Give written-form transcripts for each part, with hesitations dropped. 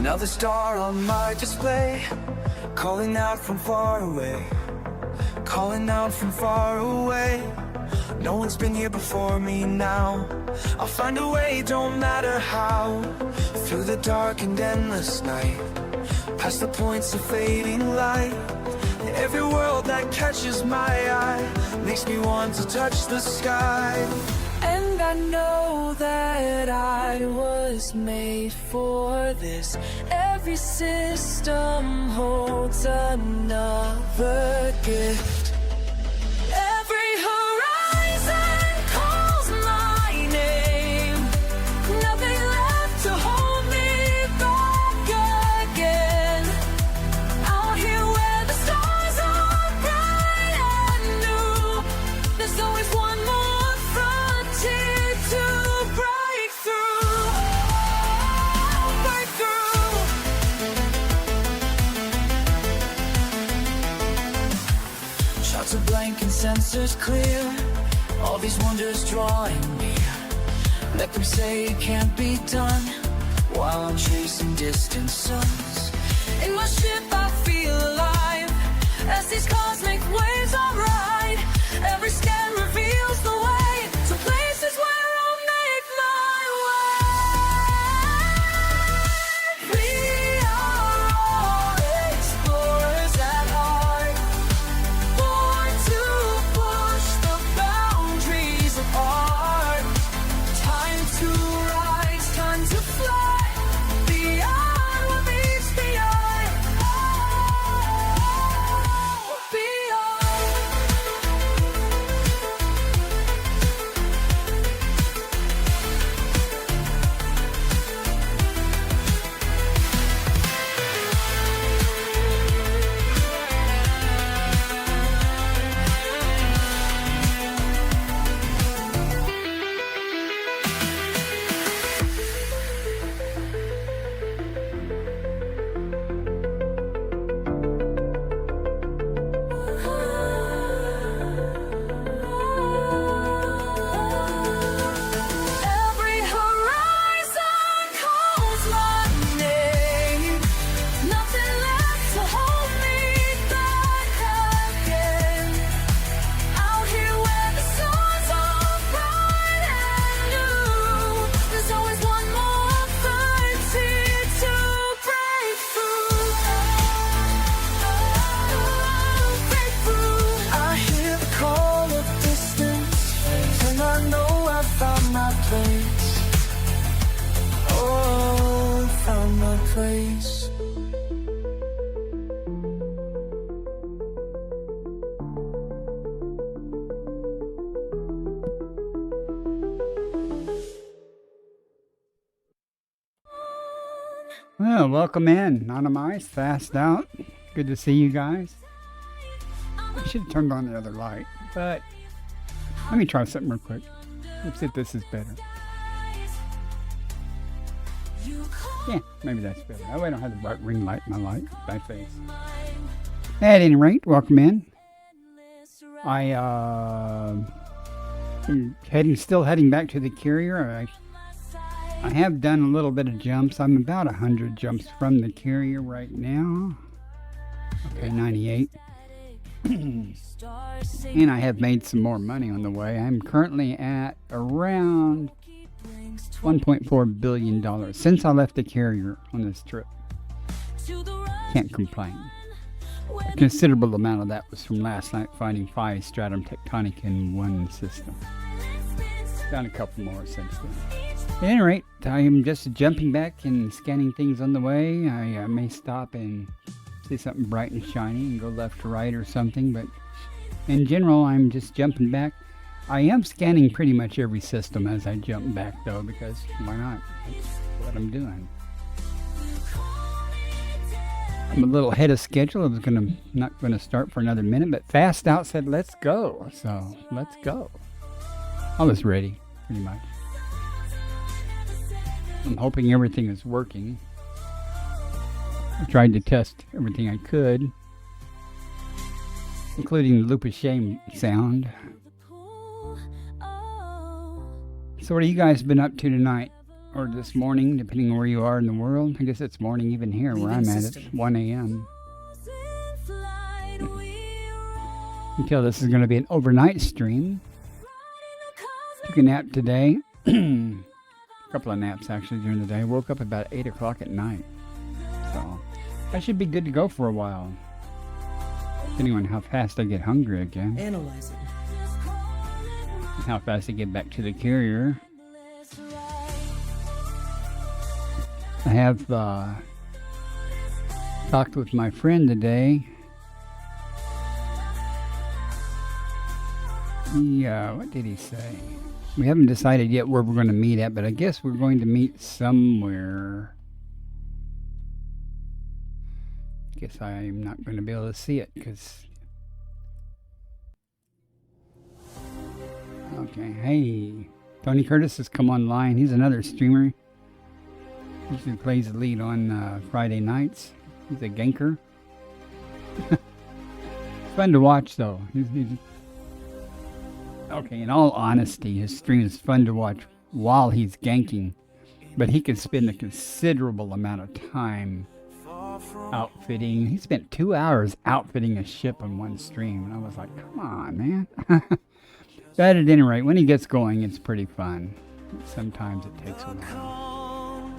Another star on my display, calling out from far away, calling out from far away. No one's been here before me now. I'll find a way, don't matter how. Through the dark and endless night, past the points of fading light. Every world that catches my eye makes me want to touch the sky. And I know that I was made for this. Every system holds another gift. Every horizon calls my name. Nothing left to hold me back again. Out here where the stars are bright and new, there's always one more frontier to break through. Break through. Shots are blank and sensors clear, all these wonders drawing near. Let them say it can't be done, while I'm chasing distant suns. In my ship I feel alive, as these cosmic waves I ride. Every scan reveals the way to places where I'll make my way. We are all explorers at heart, born to push the boundaries of art. Time to rise, time to fly, beyond what meets the eye. Beyond. Every horizon calls my name. Nothing left to hold me back again. Out here where the stars are bright and new, there's always one more frontier to break through. Break through. I hear the call of distance, and I know I found my place. Oh, found my place. Well, welcome in, Anonymous, Fast Out. Good to see you guys. I should have turned on the other light, but let me try something real quick. Let's see if this is better. Yeah, maybe that's better. That way I don't have the bright ring light in my face. At any rate, welcome in. I'm still heading back to the carrier. I have done a little bit of jumps. I'm about 100 jumps from the carrier right now. Okay, 98. And I have made some more money on the way. I'm currently at around $1.4 billion since I left the carrier on this trip. Can't complain. A considerable amount of that was from last night finding 5 stratum tectonic in one system. Found a couple more since then. At any rate, I am just jumping back and scanning things on the way. I may stop and see something bright and shiny and go left to right or something, but in general, I'm just jumping back. I am scanning pretty much every system as I jump back, though, because why not? That's what I'm doing. I'm a little ahead of schedule. I was not going to start for another minute, but Fast Out said, let's go. So, let's go. I was ready, pretty much. I'm hoping everything is working. I tried to test everything I could, including the loop of shame sound. So what have you guys been up to tonight? or this morning, depending on where you are in the world. I guess it's morning even here where I'm at. It's 1 a.m. Until this is going to be an overnight stream. Took a nap today. A couple of naps actually during the day. Woke up about 8 o'clock at night. So I should be good to go for a while. Depending on how fast I get hungry again. Analyzing. How fast I get back to the carrier. I have talked with my friend today. What did he say? We haven't decided yet where we're going to meet at, but I guess we're going to meet somewhere. Guess I'm not going to be able to see it because... Okay, hey. Tony Curtis has come online. He's another streamer. Usually plays the lead on Friday nights. He's a ganker. It's fun to watch, though. Okay, in all honesty, his stream is fun to watch while he's ganking. But he can spend a considerable amount of time outfitting. He spent 2 hours outfitting a ship on one stream. And I was like, come on, man. But at any rate, when he gets going, it's pretty fun. Sometimes it takes a while.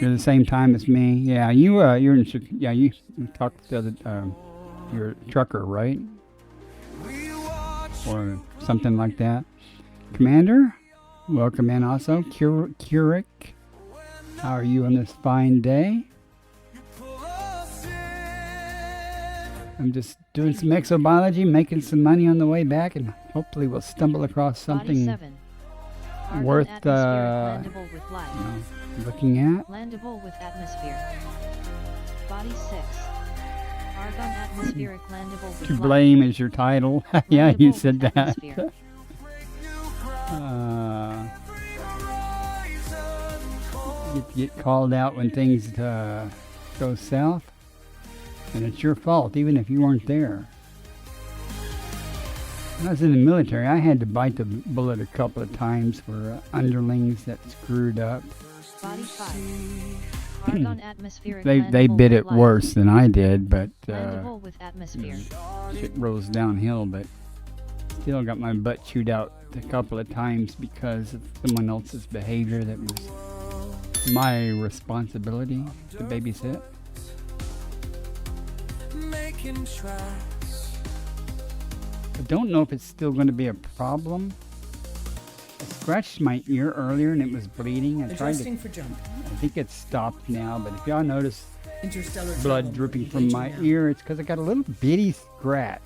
You're the same time as me. Yeah, you're in. Yeah, you talked to the. You're a trucker, right? Or something like that. Commander, welcome in also. Keurig, how are you on this fine day? I'm just doing some exobiology, making some money on the way back, and hopefully we'll stumble across something worth looking at. Landable with atmosphere. Body 6. Argon atmospheric landable with To blame is your title. Yeah, you said that. Get called out when things go south. And it's your fault, even if you weren't there. When I was in the military, I had to bite the bullet a couple of times for underlings that screwed up. Body 5. Argon atmospheric They bit it worse than I did, but landable with atmosphere. Shit rose downhill, but still got my butt chewed out a couple of times because of someone else's behavior that was my responsibility to babysit. I don't know if it's still going to be a problem. I scratched my ear earlier and it was bleeding. Adjusting for jump. I think it's stopped now, but if y'all notice Interstellar blood travel. dripping from my ear, it's because I got a little bitty scratch.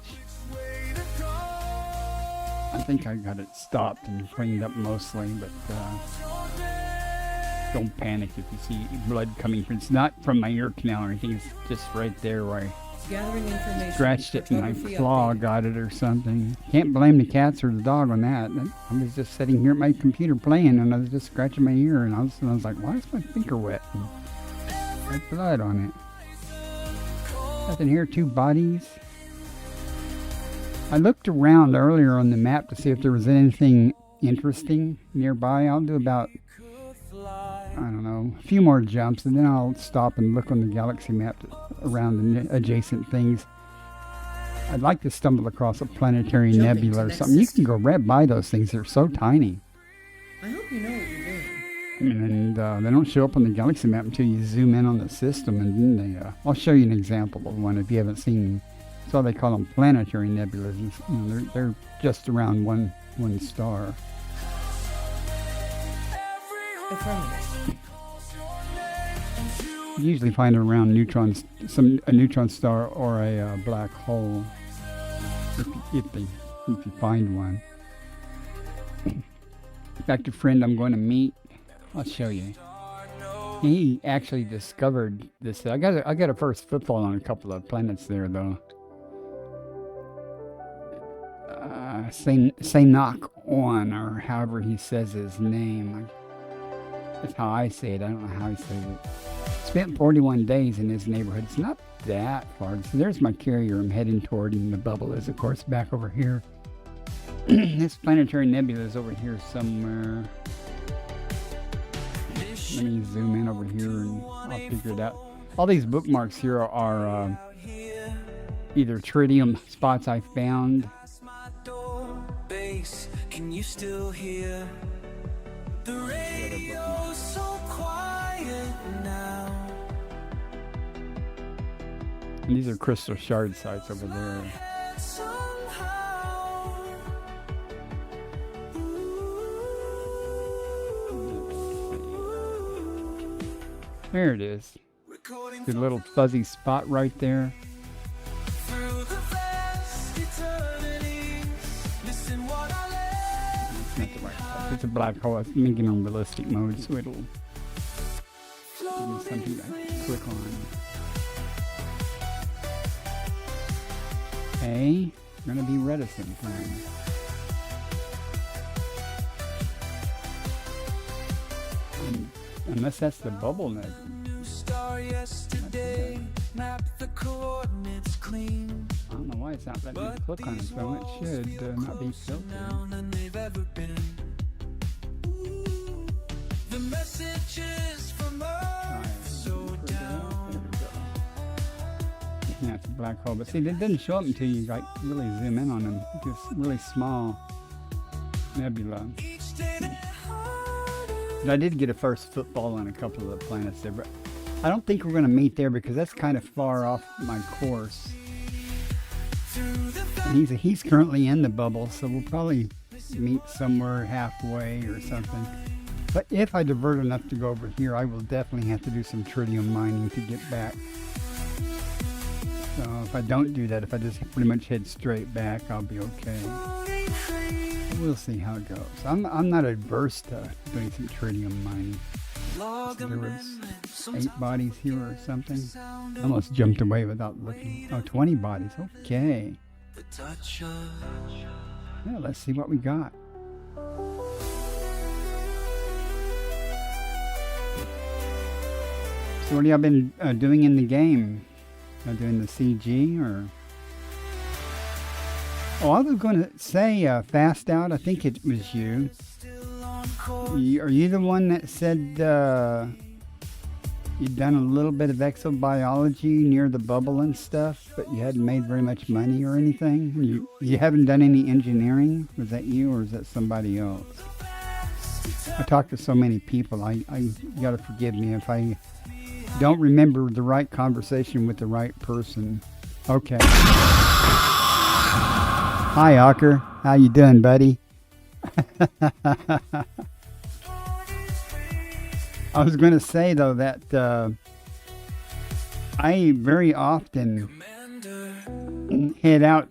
I think I got it stopped and cleaned up mostly, but don't panic if you see blood coming from. It's not from my ear canal or anything. It's just right there where I Gathering information. scratched it and my Photography claw update. got it or something. Can't blame the cats or the dog on that. I was just sitting here at my computer playing and I was just scratching my ear and all of a sudden I was like, why is my finger wet? And there's blood on it. Nothing here, 2 bodies. I looked around earlier on the map to see if there was anything interesting nearby. I'll do about, I don't know, a few more jumps and then I'll stop and look on the galaxy map around the adjacent things. I'd like to stumble across a planetary Jumping nebula to or next something. You can system. go right by those things. They're so tiny. I hope you know what you're doing. And they don't show up on the galaxy map until you zoom in on the system. And then I'll show you an example of one if you haven't seen them. That's why they call them planetary nebulas. You know, they're just around one star. Affirmative. You usually find it around neutrons, a neutron star or a black hole, if you find one. In fact, a friend I'm going to meet, I'll show you. He actually discovered this. I got a first football on a couple of planets there, though. Say knock on, or however he says his name. That's how I say it. I don't know how he says it. Spent 41 days in his neighborhood. It's not that far. So there's my carrier I'm heading toward, and the bubble is, of course, back over here. This planetary nebula is over here somewhere. Let me zoom in over here and I'll figure it out. All these bookmarks here are either tritium spots I found. Can you still hear the radio so quiet now? And these are crystal shard sites over there. There it is. The little fuzzy spot right there. It's not the right spot. It's a black hole. I'm making on realistic mode, so it'll give me something to click on. Okay, I'm gonna be reticent then. Unless that's the bubble net. I don't know why it's not letting me click on it, so it should not be filtered. The messages from Earth so down. Yeah, it's a black hole, but see, it doesn't show up until you like really zoom in on them. Just really small nebula. But I did get a first football on a couple of the planets there, but I don't think we're going to meet there because that's kind of far off my course. And he's currently in the bubble, so we'll probably meet somewhere halfway or something. But if I divert enough to go over here, I will definitely have to do some tritium mining to get back. So if I don't do that, if I just pretty much head straight back, I'll be okay. We'll see how it goes. I'm not adverse to doing some tritium mining. There was 8 bodies here or something. I almost jumped away without looking. Oh, 20 bodies. Okay. Yeah, let's see what we got. So what have y'all been doing in the game? Doing the CG or... Oh, I was going to say Fast Out. I think it was you. Are you the one that said you'd done a little bit of exobiology near the bubble and stuff, but you hadn't made very much money or anything? You haven't done any engineering? Was that you or is that somebody else? I talk to so many people. You got to forgive me if I don't remember the right conversation with the right person. Okay. Hi, Ocker. How you doing, buddy? I was going to say, though, that I very often head out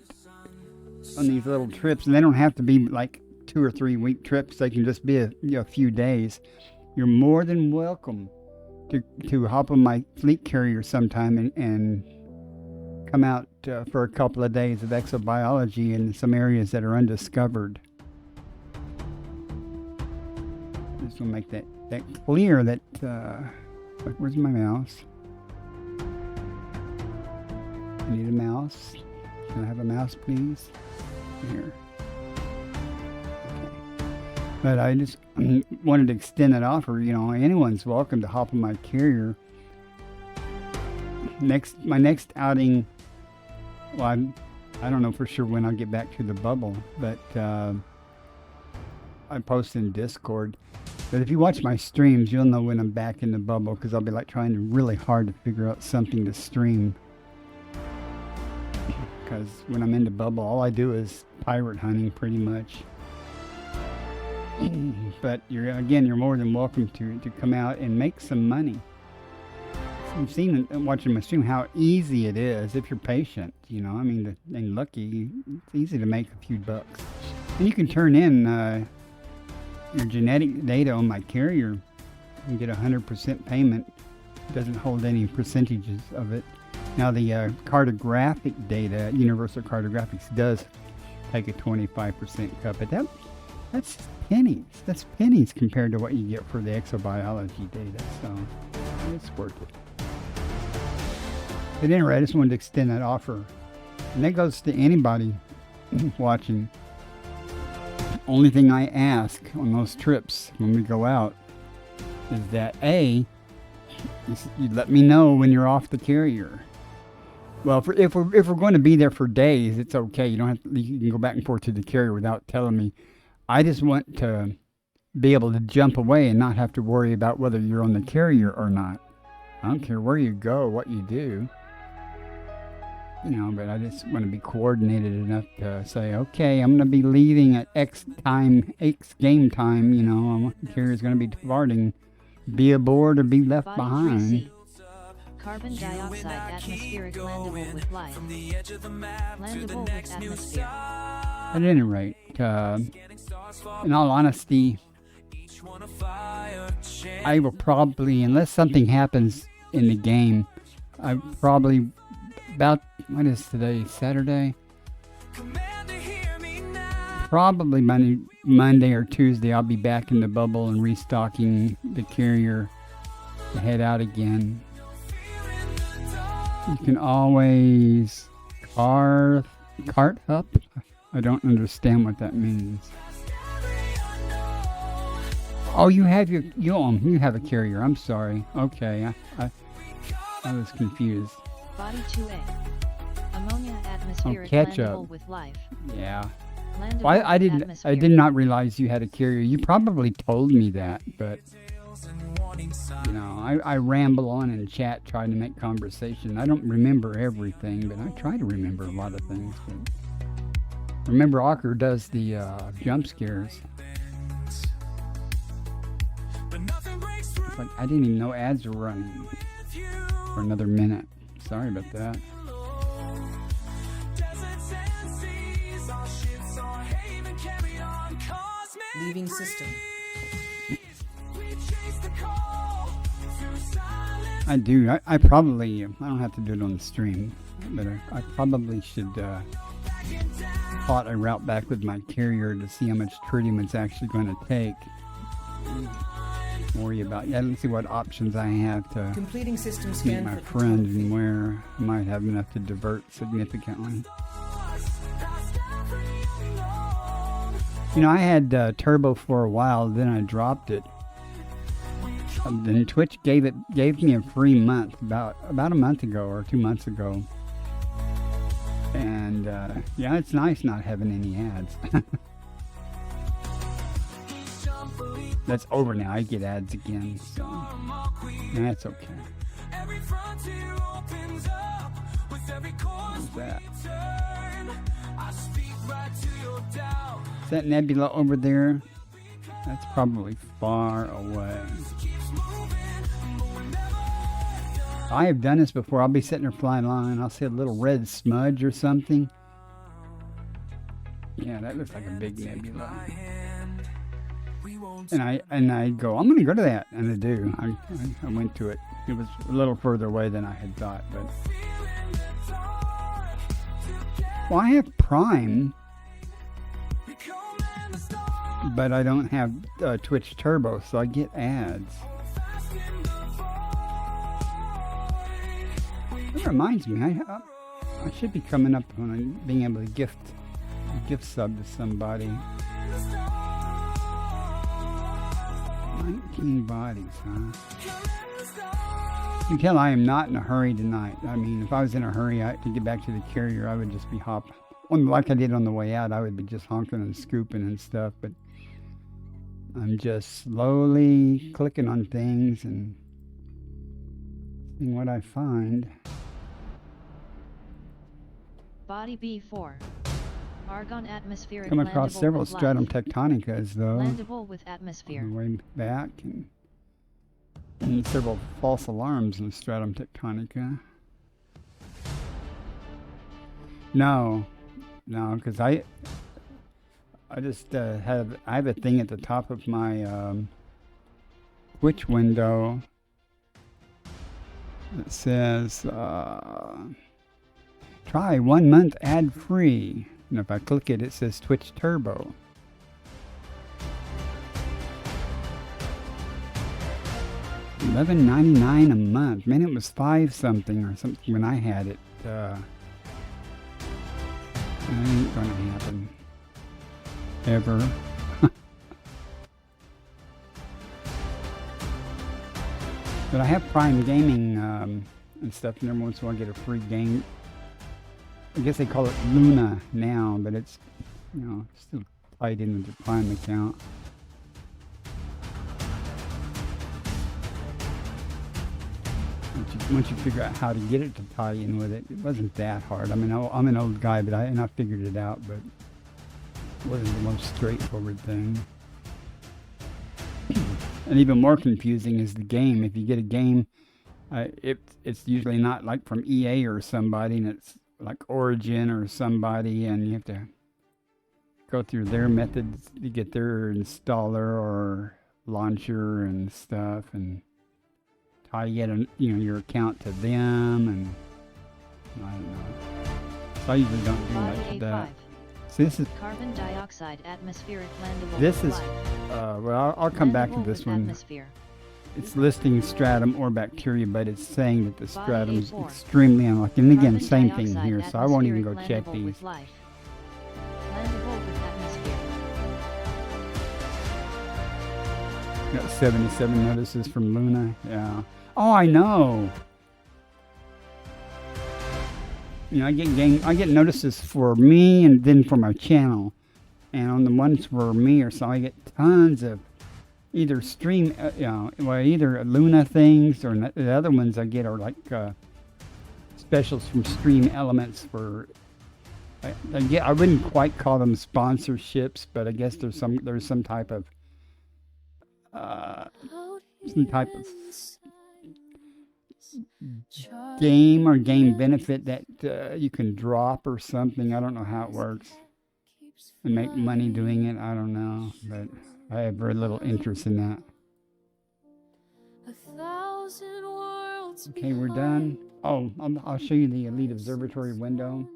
on these little trips, and they don't have to be like 2 or 3 week trips. They can just be a few days. You're more than welcome to hop on my fleet carrier sometime and come out for a couple of days of exobiology in some areas that are undiscovered. Just to make that clear that where's my mouse? I need a mouse. Can I have a mouse, please? Here. Okay. But I just wanted to extend that offer. You know, anyone's welcome to hop on my carrier. My next outing. Well, I don't know for sure when I'll get back to the bubble, but I post in Discord. But if you watch my streams, you'll know when I'm back in the bubble because I'll be like trying really hard to figure out something to stream. Because when I'm in the bubble, all I do is pirate hunting pretty much. But you're more than welcome to come out and make some money. I've seen watching my stream how easy it is if you're patient. You know, I mean, and lucky, it's easy to make a few bucks. And you can turn in your genetic data on my carrier and get 100% payment. It doesn't hold any percentages of it. Now the cartographic data, Universal Cartographics, does take a 25% cut, but that's pennies. That's pennies compared to what you get for the exobiology data. So it's worth it. But anyway, I just wanted to extend that offer. And that goes to anybody watching. Only thing I ask on those trips when we go out is that you let me know when you're off the carrier. Well, if we're going to be there for days, it's okay. You don't have to, you can go back and forth to the carrier without telling me. I just want to be able to jump away and not have to worry about whether you're on the carrier or not. I don't care where you go, what you do. You know, but I just want to be coordinated enough to say, okay, I'm going to be leaving at X game time. You know, the carrier's going to be departing. Be aboard or be left Body behind. 3C. Carbon dioxide atmospheric landable with life. Landable with atmosphere. At any rate, in all honesty, I will probably, unless something happens in the game, I probably about, what is today, Saturday? Probably Monday or Tuesday I'll be back in the bubble and restocking the carrier to head out again. You can always cart up. I don't understand what that means. Oh, you have you have a carrier. I'm sorry. Okay, I was confused. Body 2A. Ammonia atmospheric ketchup. landable with life. Yeah. Landable Well, I with did atmosphere. not realize you had a carrier. You probably told me that, but you know, I ramble on in chat trying to make conversation. I don't remember everything, but I try to remember a lot of things. But remember, Ocker does the jump scares. It's like I didn't even know ads were running for another minute. Sorry about that. Leaving system. I do. I probably, I don't have to do it on the stream, but I probably should plot a route back with my carrier to see how much tritium it's actually going to take. Worry about, let's see what options I have to Completing system meet scan my for friend photography. and where I might have enough to divert significantly. You know, I had Turbo for a while, then I dropped it. Then Twitch gave me a free month about a month ago or 2 months ago. And yeah, it's nice not having any ads. That's over now. I get ads again, so that's okay. What's that? Is that nebula over there? That's probably far away. I have done this before. I'll be sitting there flying along and I'll see a little red smudge or something. Yeah, that looks like a big nebula. And I go, I'm going to go to that. And I do. I went to it. It was a little further away than I had thought. But well, I have Prime, but I don't have Twitch Turbo, so I get ads. It reminds me, I should be coming up on being able to gift sub to somebody. 19 bodies, huh? You can tell I am not in a hurry tonight. I mean, if I was in a hurry to get back to the carrier, I would just be like I did on the way out, I would be just honking and scooping and stuff, but I'm just slowly clicking on things and seeing what I find. Body B4. Argon atmospheric Come across landable several with stratum life. tectonicas, though. Landable with atmosphere. On the way back, and several false alarms in the stratum tectonica. No, because I just have a thing at the top of my Twitch window that says try 1 month ad free, and if I click it, it says Twitch Turbo. $11.99 a month. Man, it was $5 something or something when I had it. That ain't gonna happen. Ever. But I have Prime Gaming and stuff, and every once in a while I get a free game. I guess they call it Luna now, but it's, you know, still tied in with the Prime account. Once you figure out how to get it to tie in with it, it wasn't that hard. I mean, I'm an old guy, but I figured it out, but it wasn't the most straightforward thing. And even more confusing is the game. If you get a game, it's usually not like from EA or somebody, and it's like Origin or somebody, and you have to go through their methods to get their installer or launcher and stuff, and how you get your account to them, and I don't know. So I usually don't do much of that. So this is carbon dioxide atmospheric landable. This is well, I'll come back to this one. Atmosphere. It's listing stratum or bacteria, but it's saying that the stratum is extremely unlucky. And again, same thing here, so I won't even go check these. Got 77 notices from Luna. Yeah. Oh, I know. You know, I get notices for me and then for my channel, and on the ones for me or so, I get tons of either stream, either Luna things, or the other ones I get are like specials from Stream Elements for. I wouldn't quite call them sponsorships, but I guess there's some type of game or game benefit that you can drop or something. I don't know how it works. And make money doing it. I don't know, but I have very little interest in that. Okay, we're done. Oh, I'll show you the Elite Observatory window.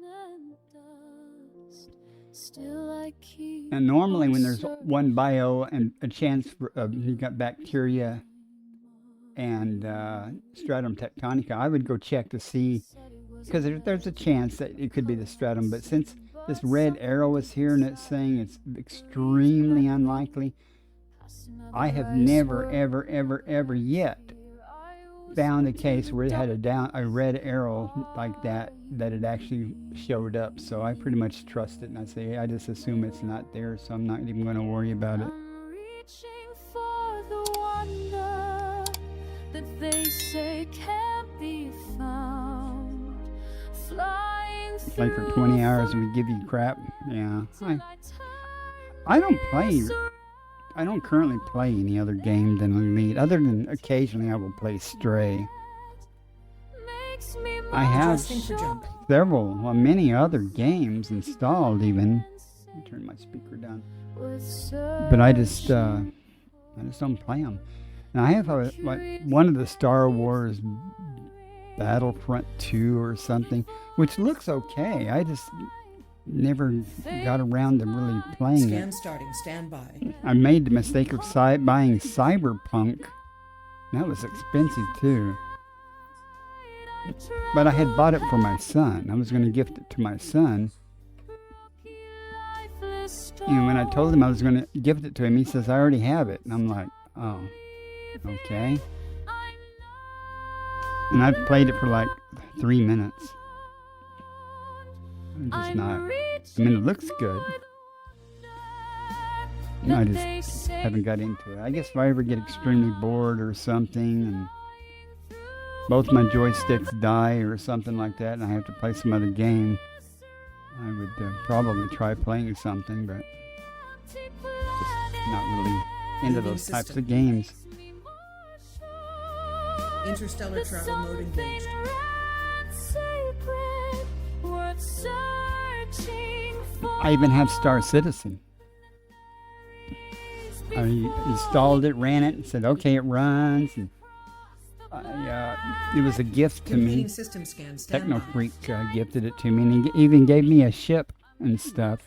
And normally when there's one bio and a chance for you got bacteria and stratum tectonica, I would go check to see, because there's a chance that it could be the stratum, but since this red arrow is here and it's saying it's extremely unlikely, I have never, ever, ever, ever yet found a case where it had a red arrow like that it actually showed up. So I pretty much trust it, and I just assume it's not there, so I'm not even going to worry about it. Play for 20 hours and we give you crap. Yeah. I don't currently play any other game than Elite, other than occasionally I will play Stray. I have many other games installed even. Let me turn my speaker down. But I just don't play them. And I have one of the Star Wars Battlefront 2 or something, which looks okay. I just never got around to really playing it. Starting. Stand by. I made the mistake of buying Cyberpunk. That was expensive too. But I had bought it for my son. I was going to gift it to my son. And when I told him I was going to gift it to him, he says, I already have it. And I'm like, oh, okay. And I've played it for like 3 minutes. I'm just not. I mean, it looks good. I just haven't got into it. I guess if I ever get extremely bored or something, and both my joysticks die or something like that, and I have to play some other game, I would probably try playing something, but just not really into those types of games. Interstellar travel mode engaged. I even have Star Citizen. I installed it, ran it, and said, okay, it runs. And it was a gift to me. Techno Freak gifted it to me, and he even gave me a ship and stuff.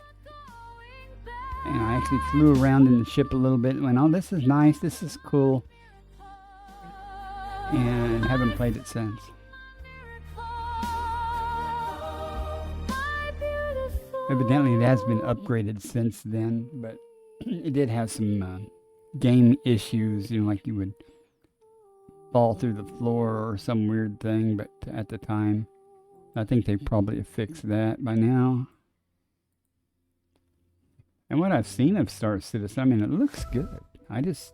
And I actually flew around in the ship a little bit and went, oh, this is nice, this is cool. And haven't played it since. Evidently it has been upgraded since then, but it did have some game issues, like you would fall through the floor or some weird thing, but at the time, I think they probably have fixed that by now. And what I've seen of Star Citizen, I mean, it looks good. I guess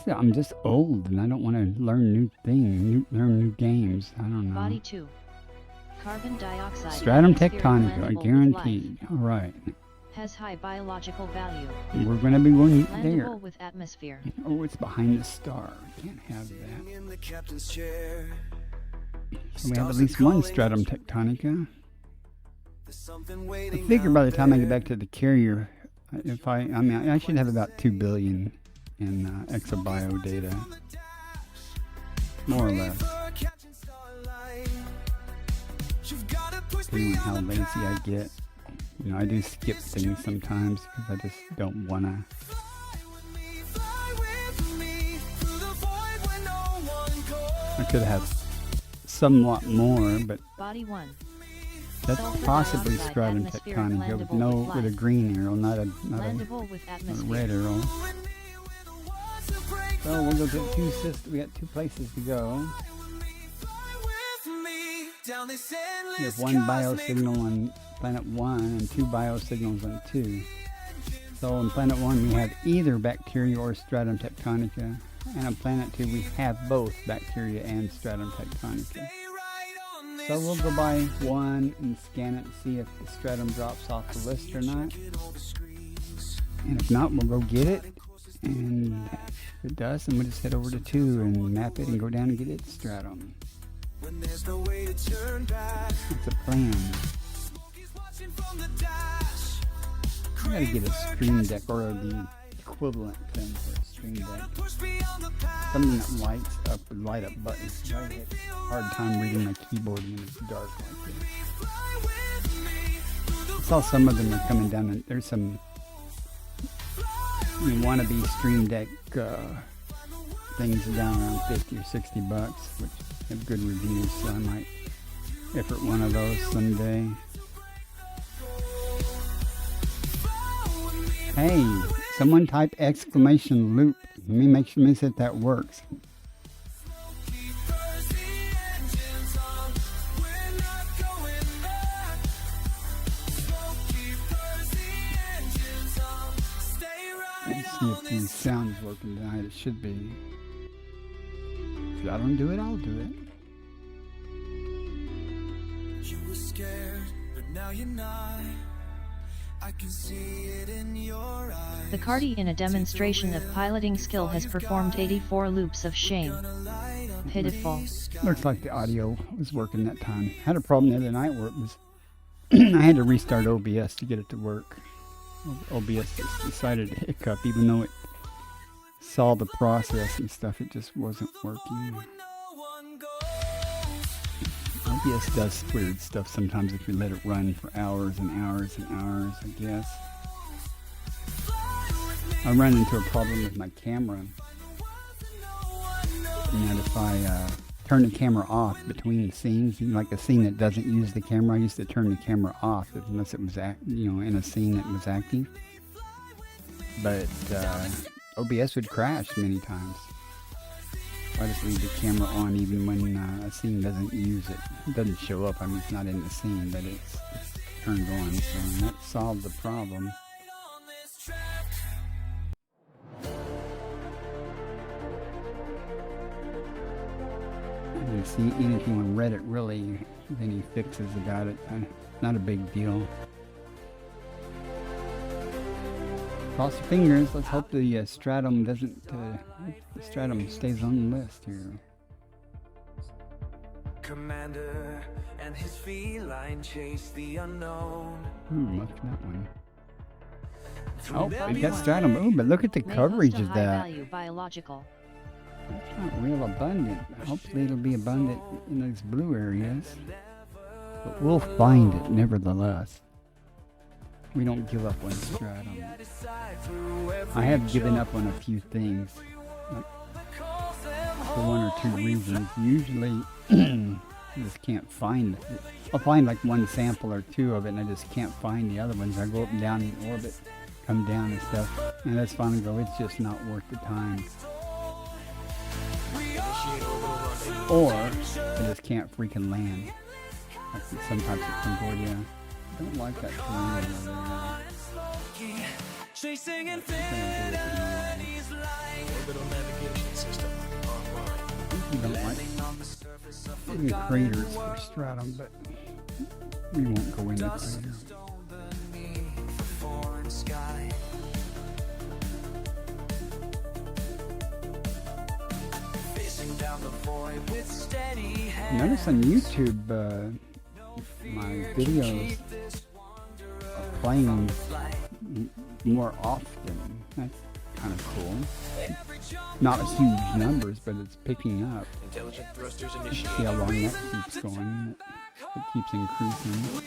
I'm just old and I don't want to learn new things, learn new games. I don't know. Body 2. Carbon dioxide. Stratum atmospheric tectonica, blendable with guaranteed. life. All right. Has high biological value. We're going to be going there. Blendable with atmosphere. Oh, it's behind the star. Can't have that. In the captain's chair. So we have at least one stratum tectonica. There's something I waiting figure by the out time I get there. back to the carrier, I mean, I should have about 2 billion in Exo-BIo data. More or less. Depending on how lazy I get. You know, I do skip things sometimes because I just don't want to. I could have somewhat more, but Body 1. that's Sulfur possibly dioxide stratum atmospheric tectonica blendable with a life. green arrow, not a Blendable with atmosphere. red arrow. So we'll go to two systems. We got 2 places to go. We have 1 biosignal on planet 1 and 2 biosignals on 2. So on planet 1 we have either bacteria or stratum tectonica, and on planet 2 we have both bacteria and stratum tectonica. So we'll go by 1 and scan it and see if the stratum drops off the list or not. And if not, we'll go get it. And if it does, then we'll just head over to 2 and map it and go down and get its stratum. That's a plan. I gotta get a stream deck or the equivalent thing for a stream deck. Something that lights up with light up buttons. I have a hard time reading my keyboard when it's dark like this. I saw some of them are coming down, and there's some wannabe stream deck things down around 50 or 60 bucks, which have good reviews, so I might effort one of those someday. Hey, someone type exclamation loop. Let me see if that works. Let's see if the sound's working tonight. It should be. If I don't do it, I'll do it. You were scared, but now you're not. I can see it in your eyes. The Cardi, in a demonstration of piloting skill, has performed 84 loops of shame. Pitiful. Looks like the audio was working that time. Had a problem the other night where it was I had to restart OBS to get it to work. OBS just decided to hiccup, even though it saw the process and stuff. It just wasn't working. OBS does weird stuff sometimes if you let it run for hours and hours and hours, I guess. I run into a problem with my camera. And if I turn the camera off between scenes, like a scene that doesn't use the camera, I used to turn the camera off unless it was in a scene that was active. But OBS would crash many times. I just leave the camera on even when a scene doesn't use it. It doesn't show up. I mean, it's not in the scene, but it's turned on. So that solved the problem. You see anything on Reddit really any fixes about it. Not a big deal. Cross your fingers. Let's hope the stratum doesn't. The stratum stays on the list here. Commander and his feline chase the unknown. Ooh, look at that one. Oh, we got stratum. Ooh, but look at the coverage of that. Value biological. That's not real abundant. Hopefully it'll be abundant in those blue areas. But we'll find it nevertheless. We don't give up on stratum. I have given up on a few things. For one or two reasons. Usually I just can't find it. I'll find like one sample or two of it and I just can't find the other ones. I go up and down in orbit, come down and stuff, and that's finally go, it's just not worth the time. Or I just can't freaking land. Like some types of Concordia. I don't like that terrain over there. Chasing infinity's light. Orbital navigation system online. You don't like hidden craters for stratum, but we won't go in the crater. Beneath the foreign sky. Facing down the void with steady hand. Notice on YouTube, my videos are playing more often. That's kind of cool. Not huge numbers, but it's picking up. Intelligent thrusters See initiated. how long that keeps going. It keeps increasing.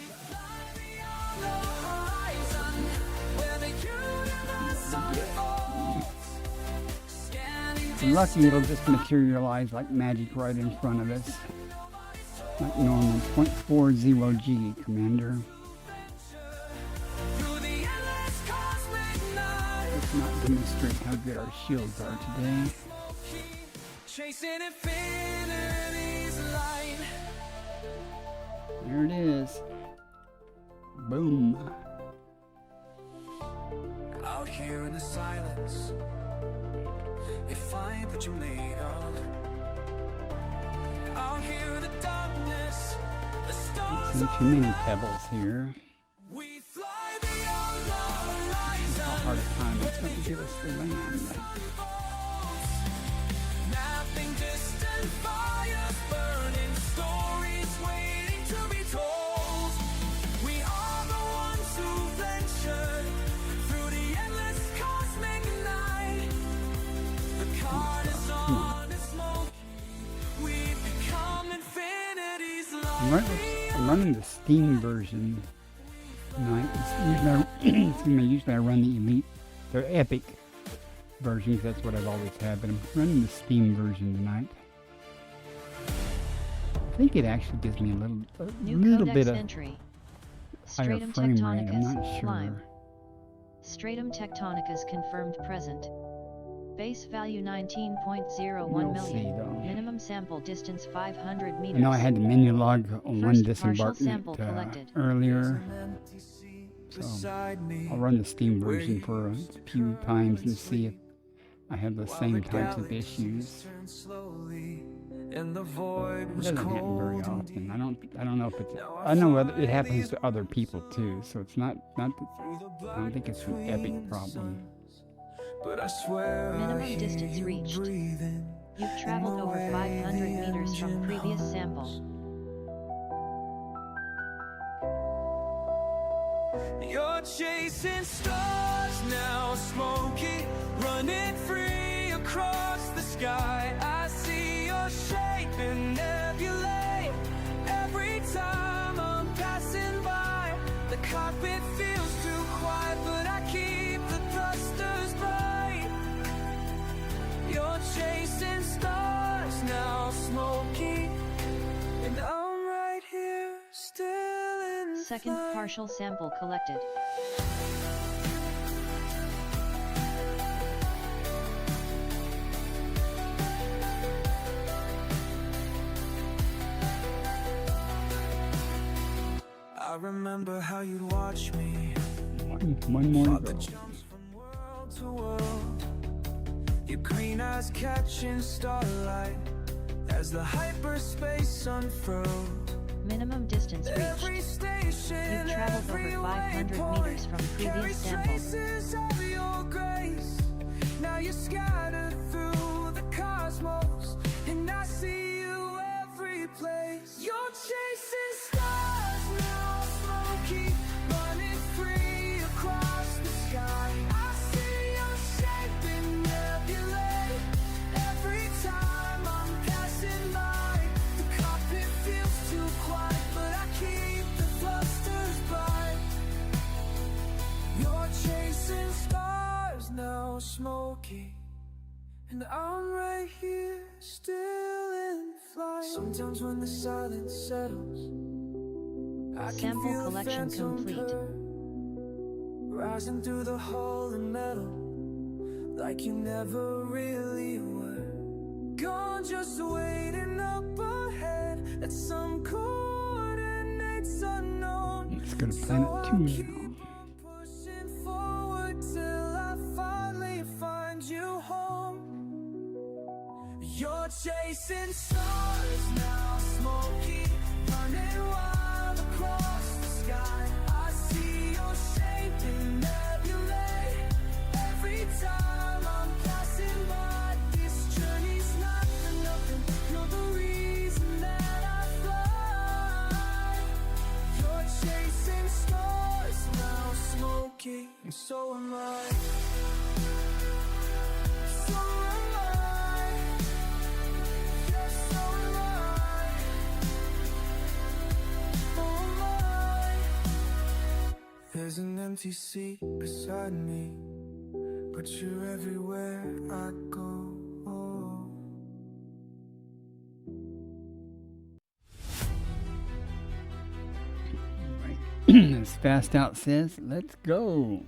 If you're lucky, it'll just materialize like magic right in front of us. Like normal. 0.40G, Commander. Let's not demonstrate how good our shields are today. Chasing infinity's light. There it is. Boom. Out here in the silence, you find what you're made of. Out here in the darkness, the stars Not too many pebbles here. we fly beyond the horizon. How hard a time it's going to give us to land. Nothing distant, fires burning, stories waiting to be told. We are the ones who ventured through the endless cosmic night. The card is on its smoke. We've become infinity's light. I'm running the Steam version tonight. Usually I run the Elite, the Epic version, 'cause that's what I've always had, but I'm running the Steam version tonight. I think it actually gives me a New little codex bit of entry. higher Stratum frame rate. I'm tectonicus, not sure. Lime. Stratum tectonicus confirmed present. Base value 19.01 We'll million. see, though. Minimum sample distance 500 I meters. know I had the menu log on one First partial sample disembarkment collected. earlier. An empty seat So beside me. I'll run the Steam version for a few times and see if I have the same types of issues. Turned slowly, and the void It was doesn't happen cold very and often. deep. I don't know if it's. I know it happens to other people too. So it's not. I don't think it's an epic problem. But I swear Minimum I hear distance you reached. breathing. You've traveled over 500 meters from previous sample. You're chasing stars now, smoky, running free across the sky. I see your shape in nebulae. Every time I'm passing by, the cockpit feels too quiet, but I keep the thrusters bright. You're chasing stars now, smoky, and I'm right here, still in Second flight. partial sample collected. I remember how you'd watch me, One more to the go. jumps from world to world. Your green eyes catching starlight as the hyperspace unfurled. Minimum distance Every reached. station, You've traveled every over 500 waypoint meters from previous carries sample. traces of your grace. Now you're scattered through the cosmos, and I see you every place. You're chasing stars now, smoky, running free across the sky. I see your shape in nebulae. Every time I'm passing by, the cockpit feels too quiet, but I keep the thrusters bright. You're chasing stars now, smoky, and I'm right here, still in flight. Sometimes when the silence settles, I can Sample feel the collection phantom complete. curve, rising through the hole in metal, like you never really were. gone, just waiting up ahead at some coordinates unknown. Let's go to planet 2 now. Pushing forward till I finally find you home. You're chasing stars now, smoky, running wild across the sky. I see your shape in nebulae every time I'm passing by. This journey's not for nothing, you're the reason that I fly. You're chasing stars now, smoky, and so am I. So am I. Yes, so am I. Oh my. There's an empty seat beside me, but you're everywhere I go. Right. As Fast Out says, let's go.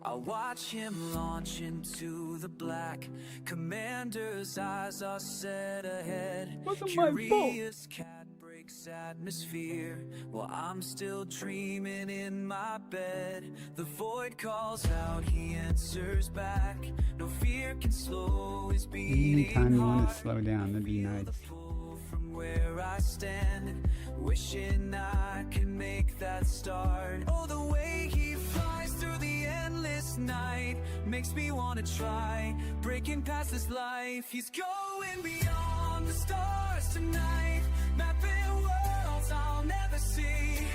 I watch him launch into the black. Commander's eyes are set ahead. Wasn't my fault. Curious cat breaks atmosphere while I'm still dreaming in my bed. The void calls out, he answers back. No fear can slow his beating Anytime you want to heart. slow down, that'd be nice. From where I stand, wishing I could make that start. Oh, the way he flies through the endless night makes me wanna try breaking past this life. He's going beyond the stars tonight, mapping worlds I'll never see.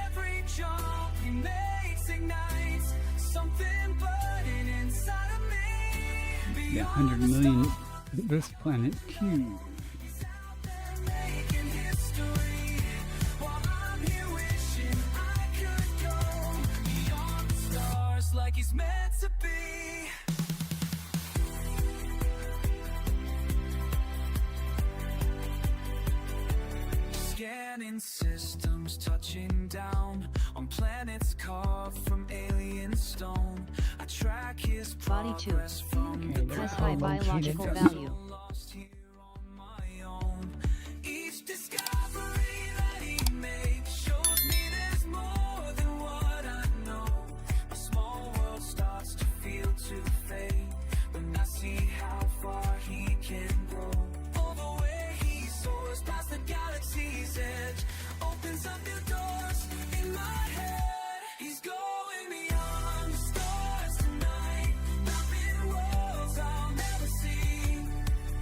Every jump he makes ignites something burning inside of me. Yeah, 100 million this planet too. He's out there making history, while I'm here wishing I could go beyond the stars like he's meant to be. Scanning systems touching down on planets carved from alien stone. I track his Body 2. progress from the Has high biological value. lost here on my own. Each discovery that he makes shows me there's more than what I know. My small world starts to feel too fake when I see how far he can grow. Oh, the way he soars past the galaxy's edge opens up new doors in my head. He's going beyond the stars tonight, mapping worlds I'll never see.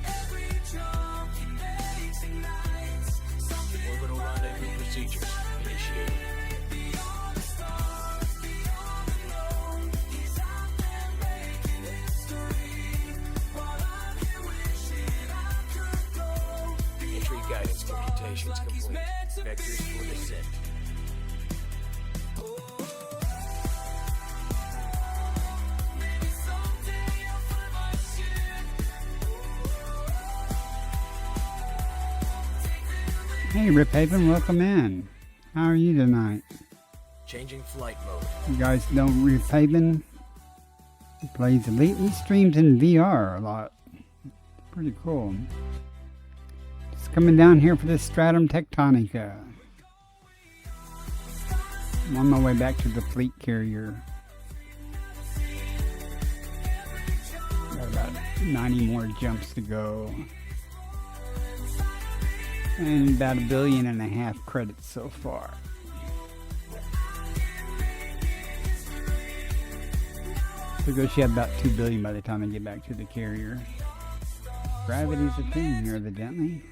Every jump he makes ignites something Orbital rendezvous procedures initiated. beyond the stars, beyond the known. He's out there making history, while I'm here wishing I could go Entry guidance computations like he's complete. meant to Vectors for be. descent. Maybe someday I'll find my ship. Hey, Rip Haven, welcome in. How are you tonight? Changing flight mode. You guys know Rip Haven? He plays Elite. He streams in VR a lot. Pretty cool. Just coming down here for this Stratum Tectonica. I'm on my way back to the fleet carrier. Got about 90 more jumps to go. And about 1.5 billion credits so far. Figure she have about 2 billion by the time I get back to the carrier. Gravity's a thing here, evidently.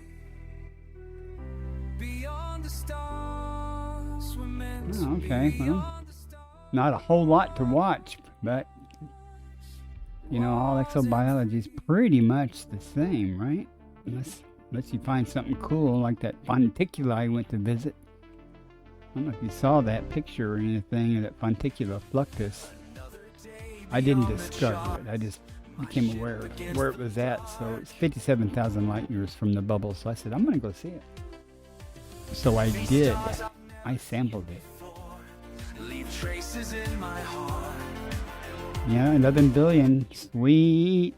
Beyond the stars, we're meant to Oh, okay. be. Well, Beyond the stars. not a whole lot to watch, but you know, all exobiology is pretty much the same, right? Unless you find something cool like that Fonticula I went to visit. I don't know if you saw that picture or anything of that Fonticula fluctus. I didn't discover it. I just became aware of where it was at. So it's 57,000 light years from the bubble. So I said, I'm going to go see it. So I did. I sampled it. Leave traces in my heart. Yeah, 11 billion. Sweet.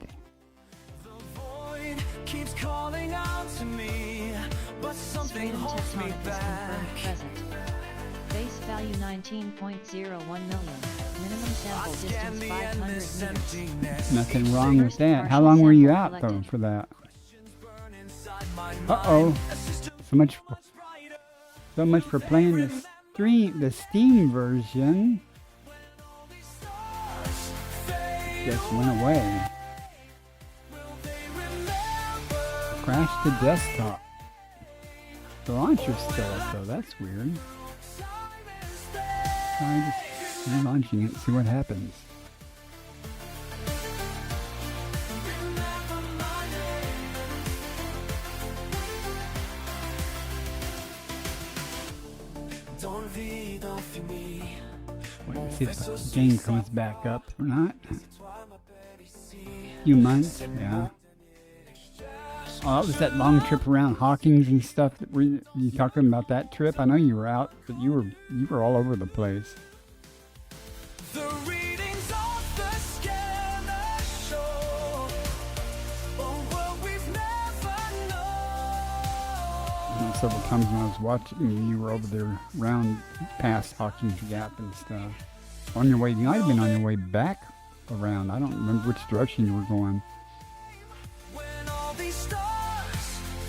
The void keeps calling out to me, but something Stratum holds me tectonic is back. confirmed present. Base value 19.01 million. Minimum sample distance 500 meters. Nothing wrong with that. How long were you out though for that? Uh-oh. So much for playing the Steam version. Just went away. Crashed the desktop. The launcher's still up though, that's weird. I'm just relaunching it, see what happens. Wait to see if the game comes back up or not. Few months, yeah. Oh, that was that long trip around Hawkins and stuff. Were you talking about that trip? I know you were out, but you were all over the place. The readings of the scanner show a world we've never known. I know several times when I was watching you were over there around past Hawkins Gap and stuff. On your way, you might have been on your way back around. I don't remember which direction you were going. When all these stars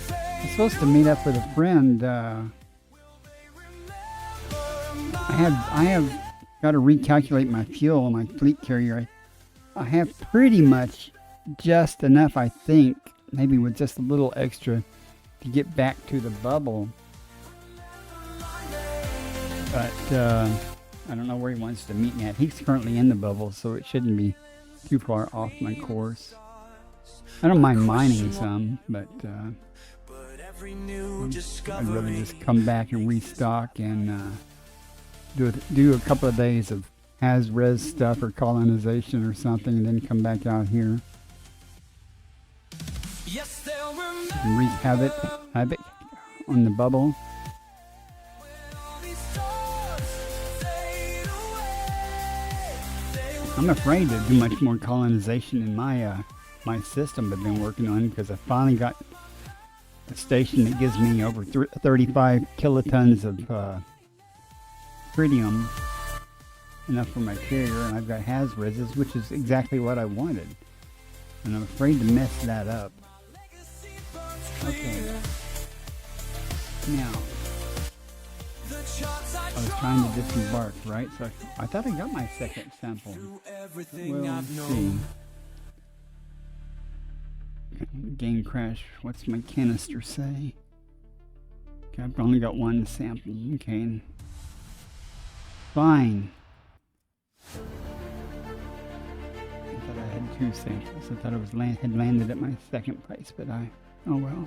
I was supposed to meet up with a friend. I have got to recalculate my fuel on my fleet carrier. I have pretty much just enough, I think, maybe with just a little extra to get back to the bubble. But I don't know where he wants to meet me at. He's currently in the bubble, so it shouldn't be too far off my course. I don't mind mining some, but I'd rather just come back and restock and do a couple of days of has-res stuff or colonization or something, and then come back out here and wreak havoc on the bubble. I'm afraid to do much more colonization in my my system I've been working on, because I finally got a station that gives me over 35 kilotons of tritium, enough for my carrier, and I've got has-reses, which is exactly what I wanted. And I'm afraid to mess that up. Okay. Now, I was trying to disembark, right? So I thought I got my second sample. We'll see. Game crash. What's my canister say? Okay, I've only got one sample. Okay. Fine. I thought I had two samples. I thought I was had landed at my second place, but oh well.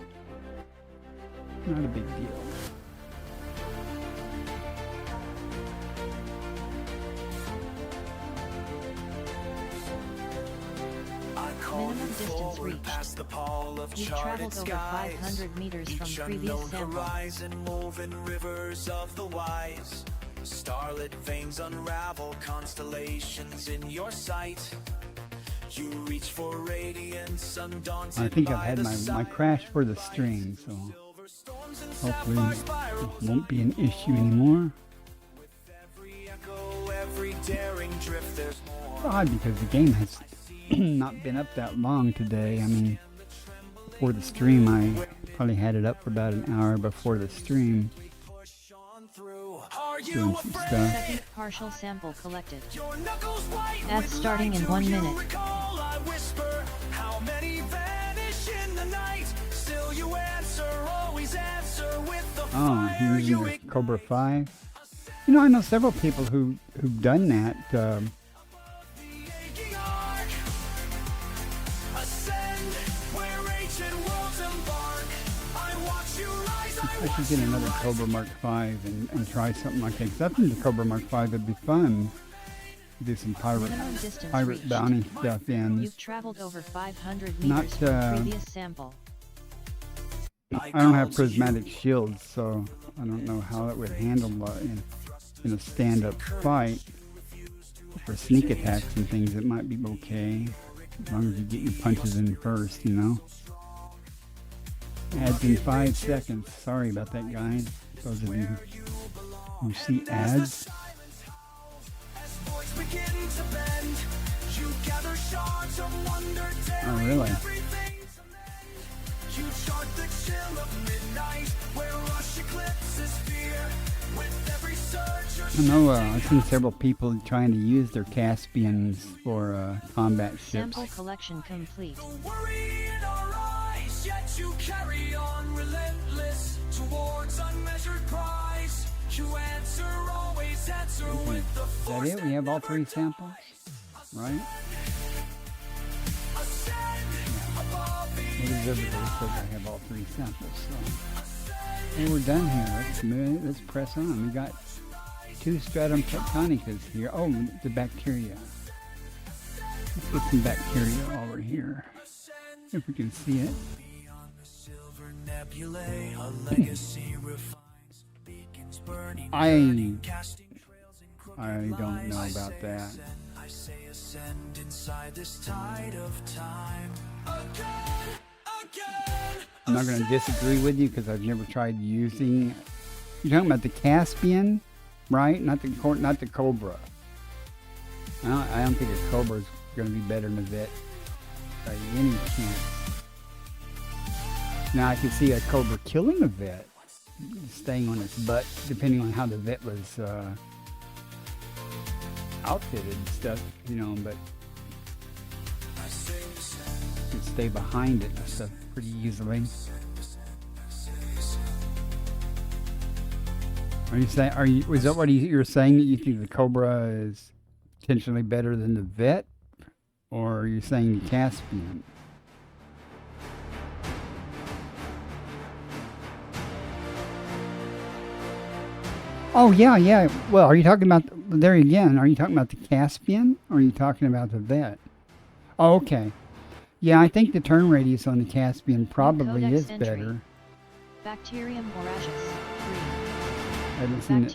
Not a big deal. Minimum distance reached. You've traveled over 500 meters from previous sample. Horizon, moving rivers of the wise. Starlit veins unravel constellations in your sight. You reach for radiance undaunted. I think I've had my crash for the stream, so hopefully it won't be an issue anymore. Odd, because the game has not been up that long today. I mean, before the stream, I probably had it up for about an hour before the stream, doing some stuff. Second partial sample collected. Ads starting in 1 minute. Oh, you're using the Cobra 5? You know, I know several people who've done that. I should get another Cobra Mark 5 and try something like that. Because I think the Cobra Mark 5 would be fun. Do some pirate bounty stuff in. You've traveled over 500 meters from previous sample. I don't have prismatic shields, so I don't know how it would handle in a stand-up fight. For sneak attacks and things, it might be okay, as long as you get your punches in first, you know. Ads in 5 seconds. Sorry about that, guys. Those of you who see ads. Oh, really? I know I've seen several people trying to use their Caspians for combat ships. Sample collection complete. You carry on relentless towards unmeasured prize. You answer, always answer with the force. Is that it? We have all 3 samples, right? It is everybody says I have all 3 samples, so. And we're done here. Let's press on. We got 2 stratum tectonicas here. Oh, the bacteria. Let's get some bacteria over here, if we can see it. I don't know about that. I'm not going to disagree with you because I've never tried using. You're talking about the Caspian, right? Not the Cobra. I don't think a Cobra is going to be better than a Vet by any chance. Now I can see a Cobra killing a Vet, staying on its butt, depending on how the Vet was outfitted and stuff, you know, but you can stay behind it and stuff pretty easily. Is that what you're saying, that you think the Cobra is potentially better than the Vet, or are you saying the Caspian? Oh, yeah. Well, are you talking about, there again, are you talking about the Caspian, or are you talking about the Vet? Oh, okay. Yeah, I think the turn radius on the Caspian probably is better. Bacterium voracious. I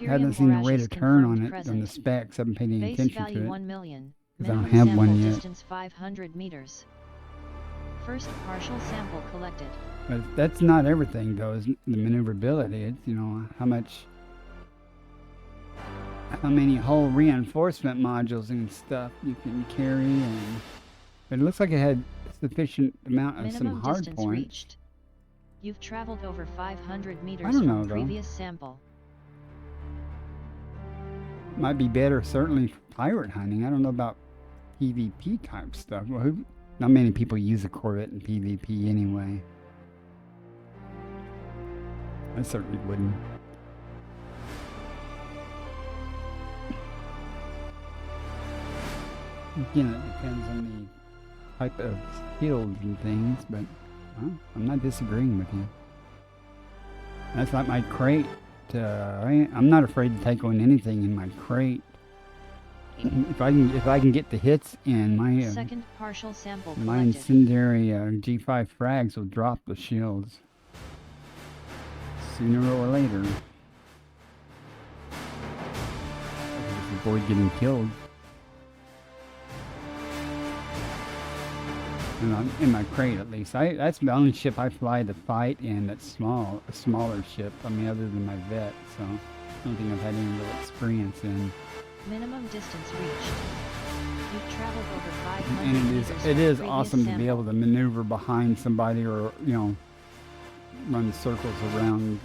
haven't seen the rate of turn on it on the specs. I haven't paid any Base attention value to it. 1 million. Because I don't Minimum have one sample yet. Distance 500 meters. First partial sample collected. But that's not everything, though, is the maneuverability. It's, you know, how many whole reinforcement modules and stuff you can carry, and but it looks like it had sufficient amount of Minimum some hard distance points. reached. You've traveled over 500 meters I don't know, from though. previous sample. Might be better, certainly, for pirate hunting. I don't know about PvP type stuff. Well, not many people use a Corvette in PvP anyway. I certainly wouldn't. Again, it depends on the type of skills and things, but well, I'm not disagreeing with you. That's like my crate. I'm not afraid to take on anything in my crate. If I can get the hits in, my Second partial sample my collected. incendiary G5 frags will drop the shields sooner or later. Just avoid getting killed. In my crate, at least. That's the only ship I fly to fight in that's small, a smaller ship. I mean, other than my Vet, so I don't think I've had any real experience in. Minimum distance reached. You've traveled over 500 And meters it is from awesome previous to be able to maneuver behind somebody, or run circles around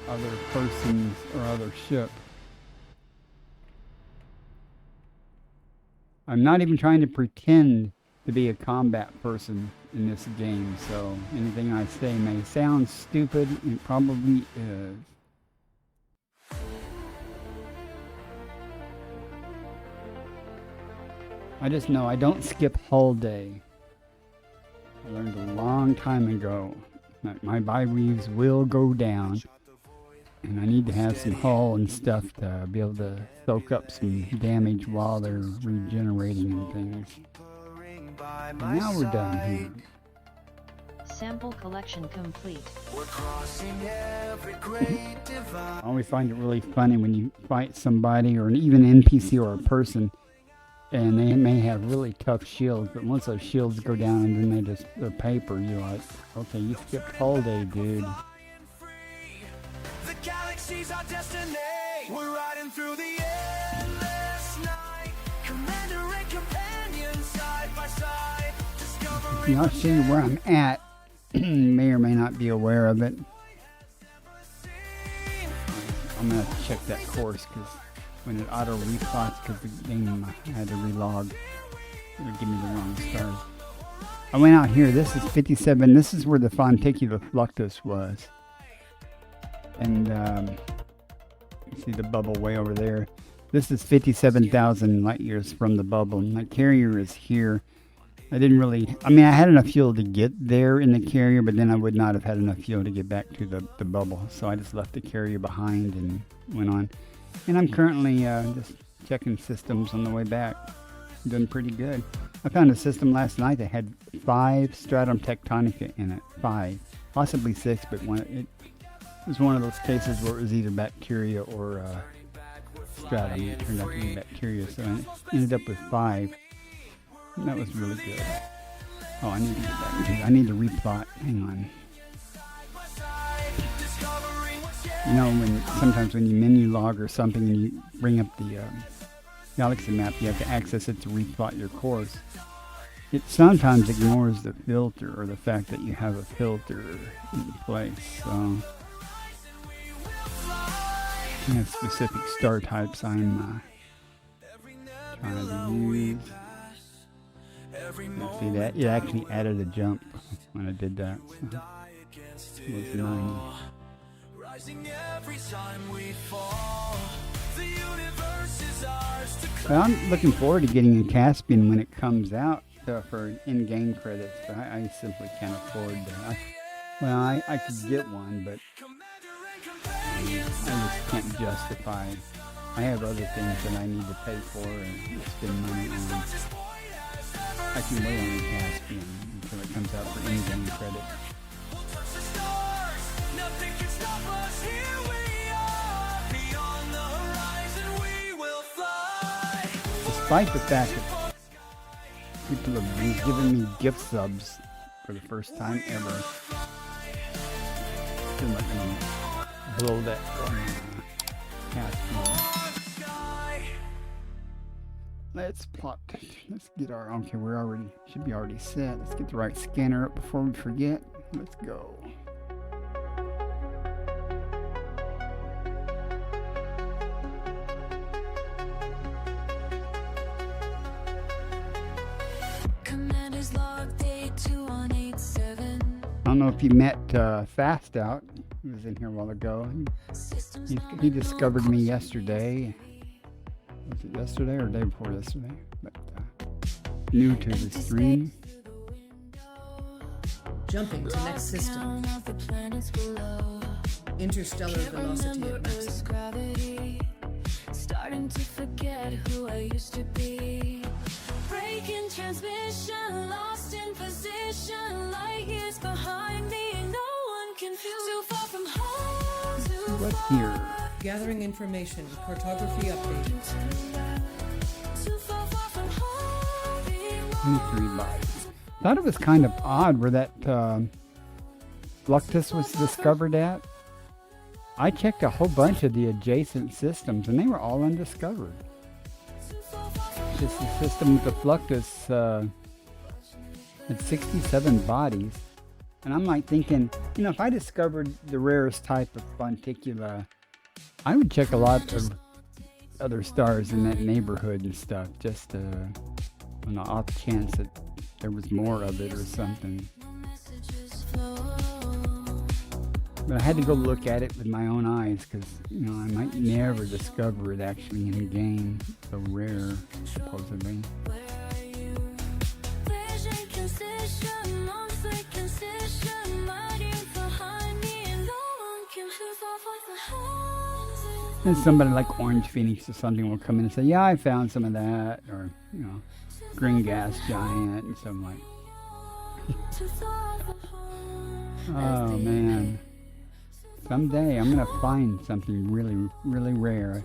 other persons or other ship. I'm not even trying to pretend to be a combat person in this game, so anything I say may sound stupid, it probably is. I just know I don't skip hull day. I learned a long time ago that my bi-weaves will go down, and I need to have some hull and stuff to be able to soak up some damage while they're regenerating and things. And now we're done here. Sample collection complete. We're crossing every great divide. I always find it really funny when you fight somebody or even an NPC or a person, and they may have really tough shields, but once those shields go down and then they're paper, you're like, okay, you skipped all day, dude. The galaxy's our destiny. We're riding through the endless night. Commander and companion side by side. Discovering I'll show you where I'm at. May or may not be aware of it. I'm going to check that course because when it auto replots, because the game I had to relog, it would give me the wrong stars. I went out here. This is 57. This is where the Fonticular Fluctus was. And you see the bubble way over there. This is 57,000 light years from the bubble. My carrier is here. I didn't really, I mean, I had enough fuel to get there in the carrier, but then I would not have had enough fuel to get back to the bubble. So I just left the carrier behind and went on. And I'm currently just checking systems on the way back. Doing pretty good. I found a system last night that had 5 Stratum Tectonica in it. 5. Possibly 6, but it was one of those cases where it was either bacteria or stratum. It turned out to be bacteria, so I ended up with 5. And that was really good. Oh, I need to get back to it. I need to replot. Hang on. You know, sometimes when you menu log or something and you bring up the galaxy map, you have to access it to replot your course. It sometimes ignores the filter or the fact that you have a filter in place. So I have specific star types I'm trying to use. See that? It actually added a jump when I did that. So it was 90. Well, I'm looking forward to getting a Caspian when it comes out for in-game credits, but I simply can't afford that. I could get one, but I just can't justify. I have other things that I need to pay for and spend money on. I can wait on the Caspian until it comes out for in-game credit. Despite the fact that people have been giving me gift subs for the first time ever, still not going to blow that Caspian. Let's plot. Let's get our. Okay, should be already set. Let's get the right scanner up before we forget. Let's go. Commander's log day 2187. I don't know if you met Fast Out. He was in here a while ago. He discovered me yesterday. Was it yesterday or the day before yesterday? But new to the stream. Jumping to next system. Interstellar velocity at maximum. Starting to forget who I used to be. Breaking transmission, lost in position, light years behind me, no one can feel too far from home. What's here? Gathering information. Cartography update. 23 bodies. Thought it was kind of odd where that Fluctus was discovered at. I checked a whole bunch of the adjacent systems and they were all undiscovered. Just the system with the Fluctus had 67 bodies. And I'm like thinking, you know, if I discovered the rarest type of Fonticula, I would check a lot of other stars in that neighborhood and stuff, just on the off chance that there was more of it or something. But I had to go look at it with my own eyes because, you know, I might never discover it actually in the game. So rare, supposedly. And somebody like Orange Phoenix or something will come in and say, yeah, I found some of that, or, you know, Green Gas Giant and something like Oh man. Someday I'm gonna find something really, really rare.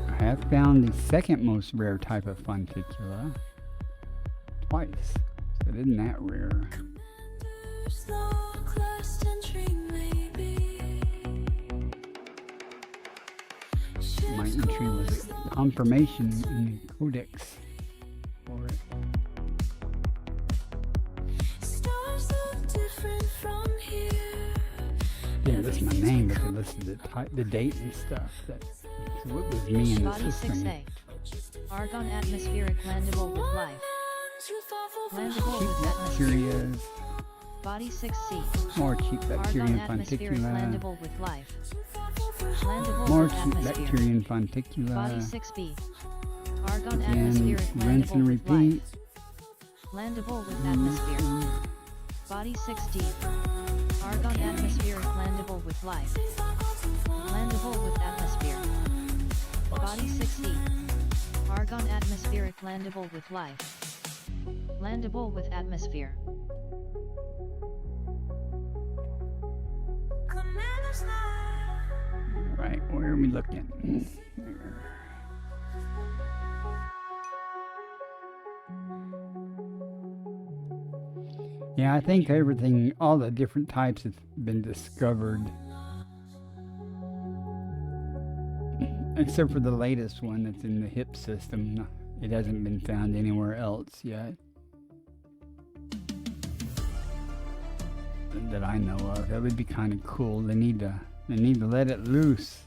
I have found the second most rare type of funticula twice. So it isn't that rare. My entry was confirmation in the codex for it. Yeah, that's my name, but they listed the date and stuff. That's what was me in the Body system. 6A. Argon atmospheric landable with life. Landable with atmosphere. Bacterias, Body 6C. more cheap bacteria Argon and atmospheric funticula, landable with life. Landable more with cheap atmosphere. bacteria and Body funticula. 6B. Argon Again, atmospheric rinse and landable with repeat. life. Landable with atmosphere. Body 6D. Argon atmospheric landable with life. Landable with atmosphere. Body 6E. Argon atmospheric landable with life. Landable with atmosphere. Right, where are we looking? There. Yeah, I think everything, all the different types have been discovered. Except for the latest one that's in the hip system. It hasn't been found anywhere else yet. That I know of. That would be kind of cool. They need to let it loose.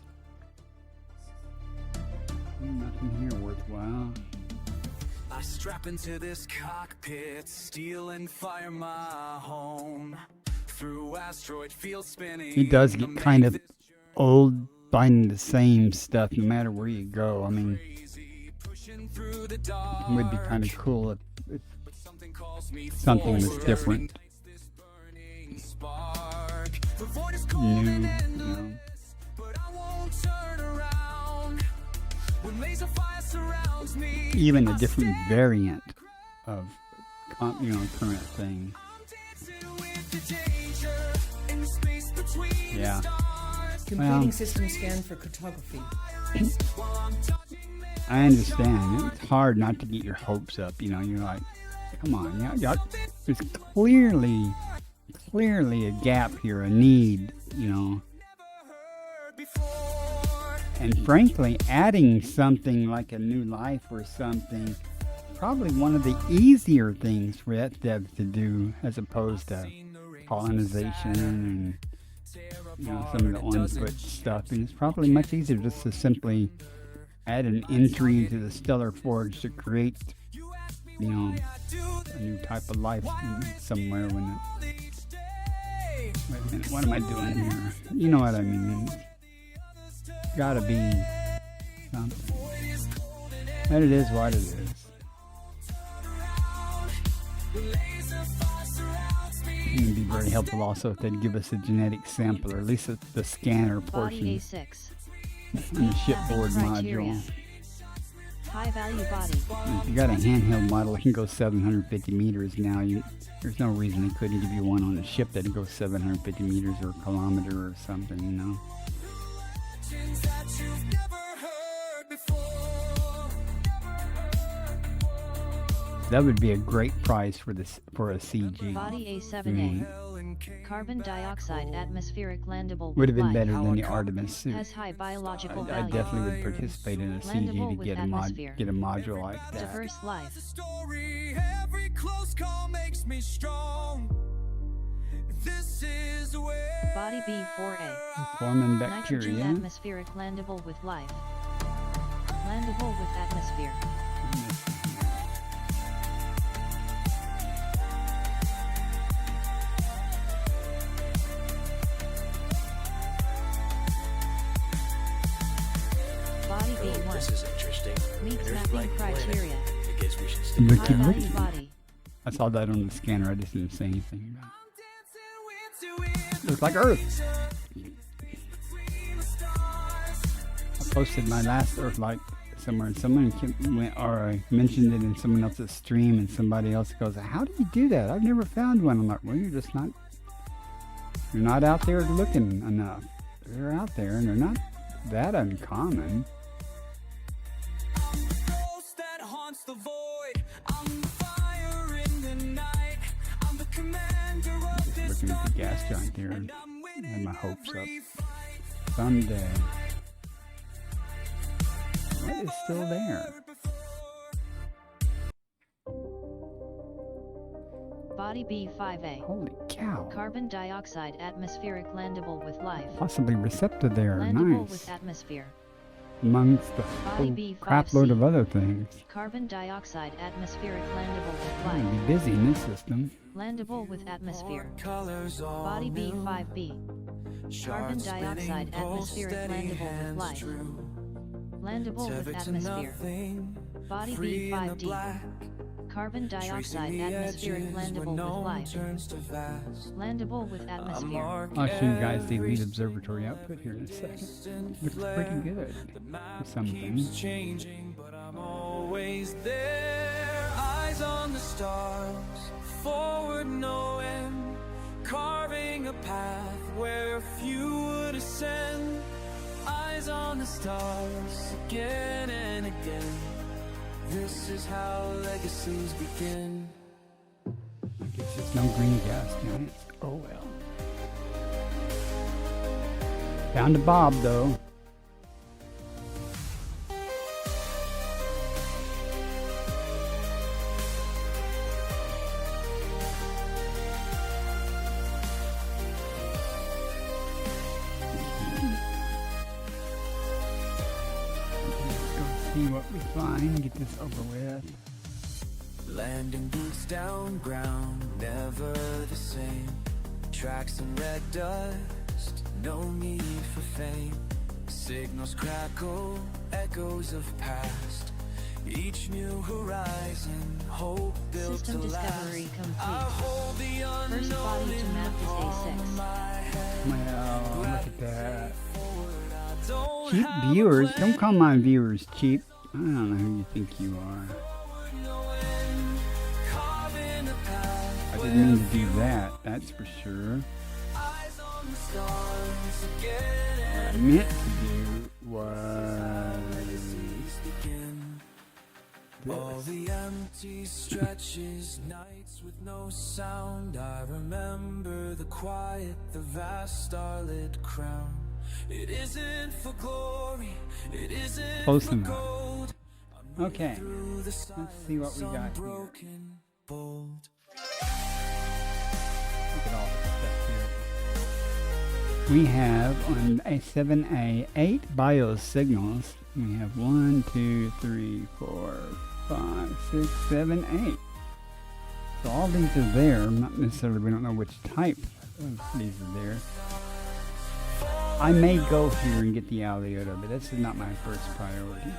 Nothing here worthwhile. I strap into this cockpit, steal and fire my home through asteroid field spinning. He does get kind of old finding the same stuff no matter where you go. I mean, it would be kind of cool if something was different. New, you know. Even a different variant of, current thing. Yeah. Completing system scan for cartography. I understand. It's hard not to get your hopes up. You know, you're like, come on, there's clearly a gap here, a need, you know. And frankly, adding something like a new life or something, probably one of the easier things for that dev to do, as opposed to colonization and some of the on-foot stuff. And it's probably much easier just to simply add an entry to the Stellar Forge to create, a new type of life somewhere. Wait a minute, what am I doing here? You know what I mean. It's gotta be something. And it is what it is. It would be very helpful also if they'd give us a genetic sample, or at least the scanner portion Body A6. in the shipboard Criteria. module. High value body. If you got a handheld model, it can go 750 meters now. There's no reason they couldn't give you one on a ship that'd go 750 meters or a kilometer or something, you know. That would be a great price for a CG. Body A7A. Carbon dioxide atmospheric landable Would have been with better life. than the Artemis suit. Has high biological I value. definitely would participate in a CG Landable to with get atmosphere. a module like that. Diverse life. Every close call makes me strong. This is where Body B4A. Forming Nitrogen bacteria. atmospheric landable with life. Landable with atmosphere. Body B1. This is interesting. Meets There's mapping Black Planet. criteria. I guess we should stick Look High at value me. body. I saw that on the scanner. I just didn't say anything about it. Looks like Earth. I posted my last Earth-like somewhere, and someone went, or I mentioned it in someone else's stream, and somebody else goes, "How do you do that? I've never found one." I'm like, "Well, you're not out there looking enough. They're out there, and they're not that uncommon." Looking at the gas giant there, and had my hopes up. Someday. What is still there? Body B5A. Holy cow. Carbon dioxide atmospheric landable with life. Possibly receptor there. Landable Nice. with atmosphere. Amongst the whole B5C. crap load of other things. Carbon dioxide atmospheric landable with I'm gonna life. be busy in this system. Landable with atmosphere. Body B5B. Carbon dioxide atmospheric landable with life. Landable with atmosphere. Body B5D. Carbon dioxide atmospheric landable with life. Landable with atmosphere. I'll show you guys the Elite Observatory output here in a second. Looks pretty good for some things. Changing, but I'm always there. Eyes on the stars, forward no end, carving a path where few would ascend. Eyes on the stars, again and again. This is how legacies begin. I guess there's no green gas giants. Oh well. Found a Bob though. See what we find, get this over with. Landing boots down ground, never the same. Tracks in red dust, no need for fame. Signals crackle, echoes of past. Each new horizon, hope built System to discovery last. complete. I hold the First body unknown to in map the is palm of A6. my hand. Well, look at that. Don't Cheap have a viewers. plan. Don't call my viewers cheap. I don't know who you think you are. I didn't mean to do that, that's for sure. What I meant to do was all this. the empty stretches, nights with no sound. I remember the quiet, the vast starlit crown. It isn't for glory, it isn't Close for enough. gold. Okay, Through the let's see what we got here. broken bold. Look at all this stuff here. We have on A7A 8 BIOS signals. We have 1, 2, 3, 4, 5, 6, 7, 8. So all these are there. Not necessarily, we don't know which type of these are there. I may go here and get the Aliota, but this is not my first priority.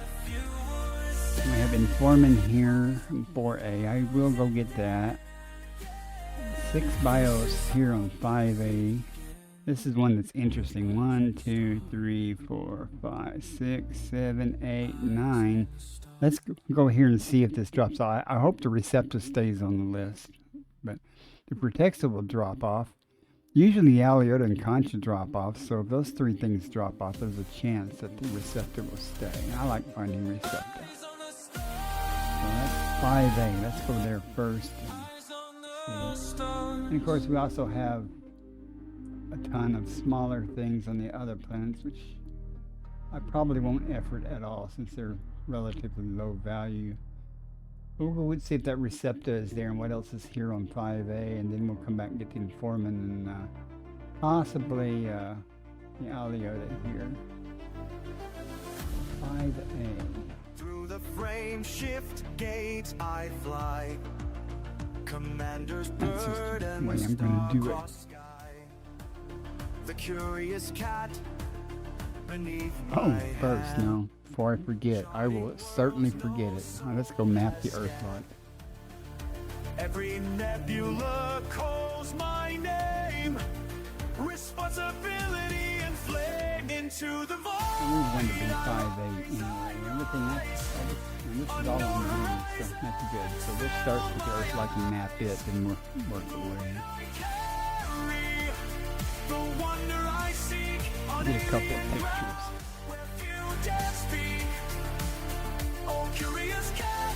We have Informant here, 4A. I will go get that. 6 BIOS here on 5A. This is one that's interesting. 1, 2, 3, 4, 5, 6, 7, 8, 9. Let's go here and see if this drops off. I hope the receptor stays on the list, but the Protexta will drop off. Usually the Aliota and Concha drop off, so if those three things drop off, there's a chance that the receptor will stay. And I like finding receptor. So that's 5A. Let's go there first. And of course, we also have a ton of smaller things on the other planets, which I probably won't effort at all since they're relatively low value. We'll go and see if that receptor is there and what else is here on 5A, and then we'll come back and get the Informant and possibly the Aliota here. 5A. Through the frame shift gate I fly. Commander's That's just bird the and way the I'm gonna do it. star-crossed sky. The curious cat beneath Oh, my first, hand. no. Before I forget, I will certainly forget it. Let's go map the Earth lot. Every nebula calls my name. Responsibility inflamed in into the I void. always wanted to be 5'8", anyway. Everything else, and this is all on the moon, so that's good. So we'll start with the Earth like and map it, and work away. Carry the wonder I seek on Get a couple of alien pictures. ground where few dare speak. Oh, curious cat,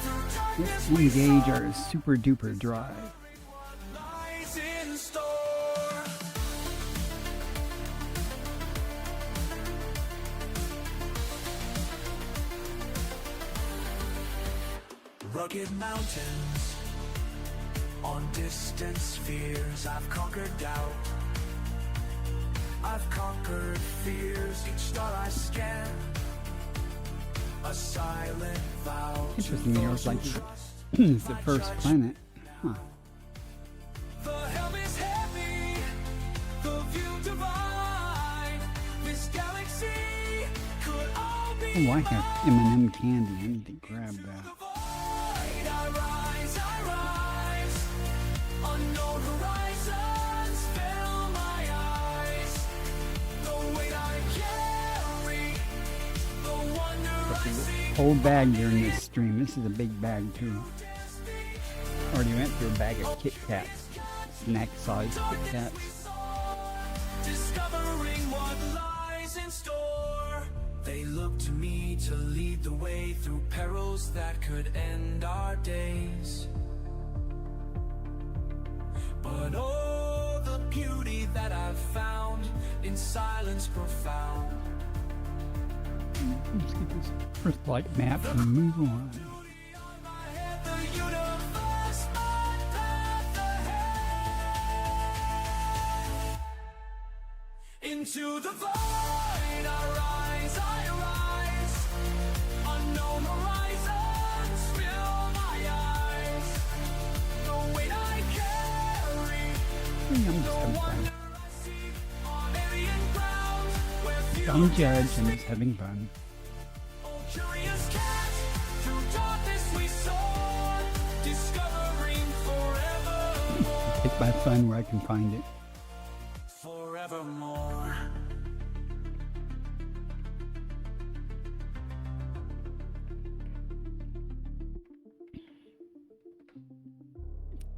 through darkness Let's we engage soar. our super duper drive. Lies in store. Rugged mountains on distant spheres, I've conquered doubt. I've conquered fears. Each star I scan, a silent vow. Interesting, to the those Earth like who is trust is the my first judgment. planet. Huh. The helm is heavy, the view divine. This galaxy could all be Oh, I have M&M candy. I need to grab the that. void. I rise. Unknown horizons fill my eyes. The weight I carry, the wonder I seek. Whole bag during this stream. This is a big bag too. Already went through a bag of Kit Kats, snack-sized Kit Kats. Discovering what lies in store. They look to me to lead the way through perils that could end our days. But oh, the beauty that I've found in silence profound. Let's get this Earth-like map and move on. On my head, the universe, my path ahead. Into the void I rise. Unknown horizons fill my eyes. The weight I carry, I'm just the having wonder fun. I seek on alien ground where few Don't judge, dare I'm just having fun. Oh, curious cat, through darkness we soar, discovering forevermore. Take my fun where I can find it. Forevermore.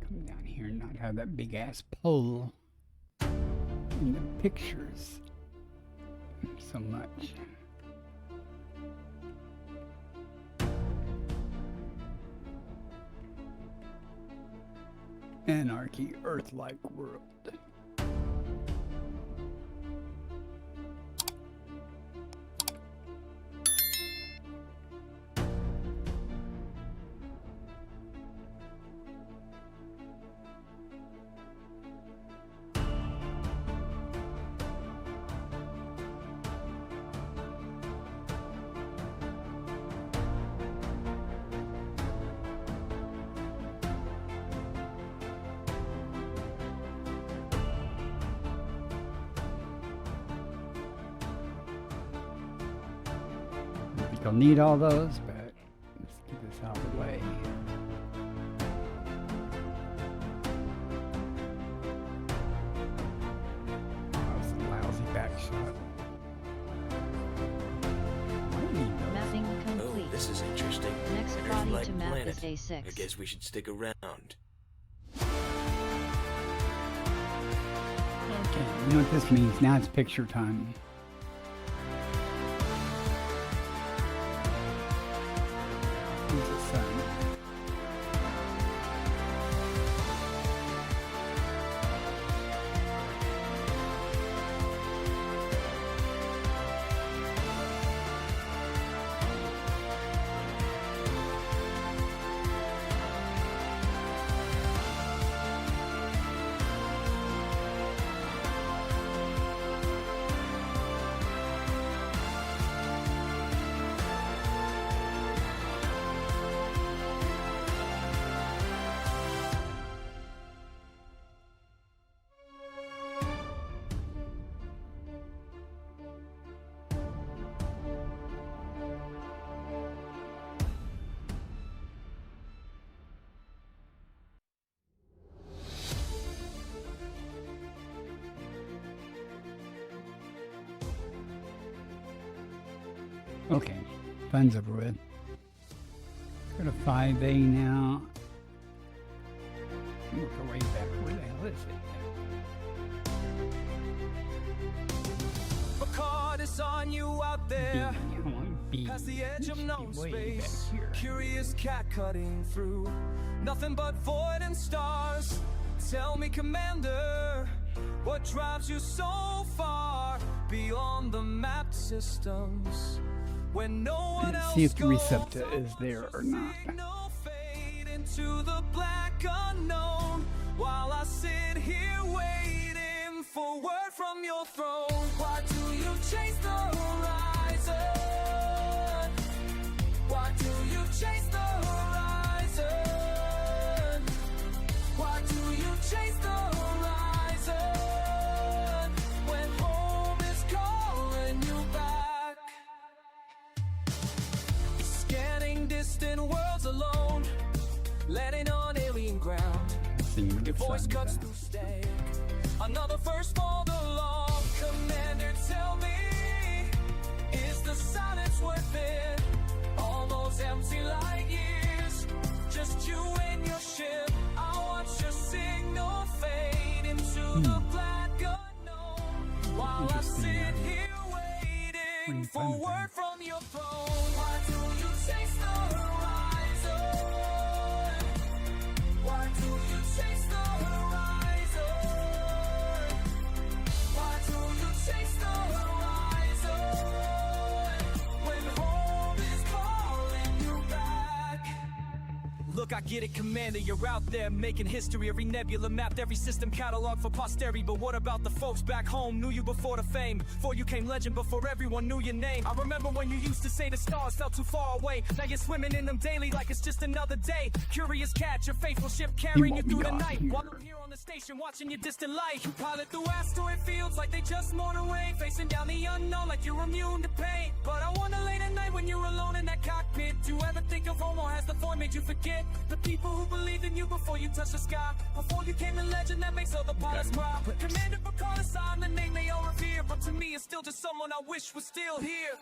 Come down here and not have that big ass pole in the pictures so much. Anarchy, Earth-like world. I think I'll need all those, but let's get this out of the way. That was a lousy back shot. Might need those. Mapping Oh, complete. this is interesting. Next An body Earth-like to map planet. is A6. I guess we should stick around. Okay, you know what this means? Now it's picture time. Here's the sun. Okay, fun's over with. Go to 5A now. Work our way back. Where the hell is it? Because it's on you out there. B. Past the edge of It no should be way back space, here. curious cat cutting through nothing but void and stars. Tell me, Commander, what drives you so far beyond the map systems when no one Let's else see if the goes? receptor is there or not. Signal fade into the black unknown while I sit here waiting for word from your throne. Why do you chase the horizon? Why do you chase the horizon? Why do you chase the horizon when home is calling you back? Scanning distant worlds alone, landing on alien ground. Your voice cuts through static. Another first for the long. Commander, tell me, is the silence worth it? All those empty light years, just you and your ship. I watch your signal fade into the black unknown while I sit here waiting for word from your throne. Why do you chase the horizon? Why do you chase the horizon? Why do you chase the horizon when home is calling you back? Look, I get it, Commander, you're out there making history. Every nebula mapped, every system cataloged for posterity. But what about the folks back home? Knew you before the fame, before you came legend, before everyone knew your name. I remember when you used to say the stars felt too far away. Now you're swimming in them daily like it's just another day. Curious cat, your faithful ship carrying you through the night. While I'm here on the station watching your distant light. You pilot through asteroid fields like they just mown away, facing down the unknown like you're immune to pain. But I wonder late at night when you're alone in that cockpit, do you ever think of home, or has the void made you forget the people who believed in you before you touched the sky? Before you came the legend that makes other pilots cry. Commander Picard, I'm the name they all revere, but to me it's still just someone I wish was still here.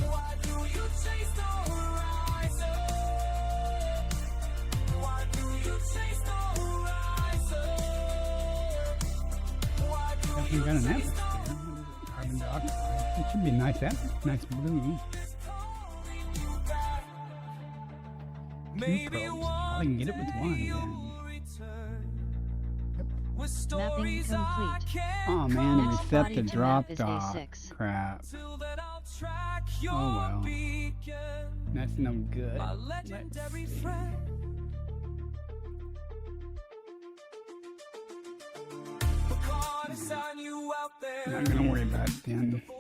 Why do you chase the horizon? Why do you chase the horizon? Why do We you got an chase atmosphere. the Carbon dioxide. It should be a nice nice blue. Maybe probes. one I can get it with one, day then. you'll return with stories I complete. can't Oh man, the Next body receptor to map dropped is off. A6. Crap. till then I'll track your well. beacon, That's no good. my legendary Let's see. friend. Because it's on you out there. Not gonna worry about it then. Voice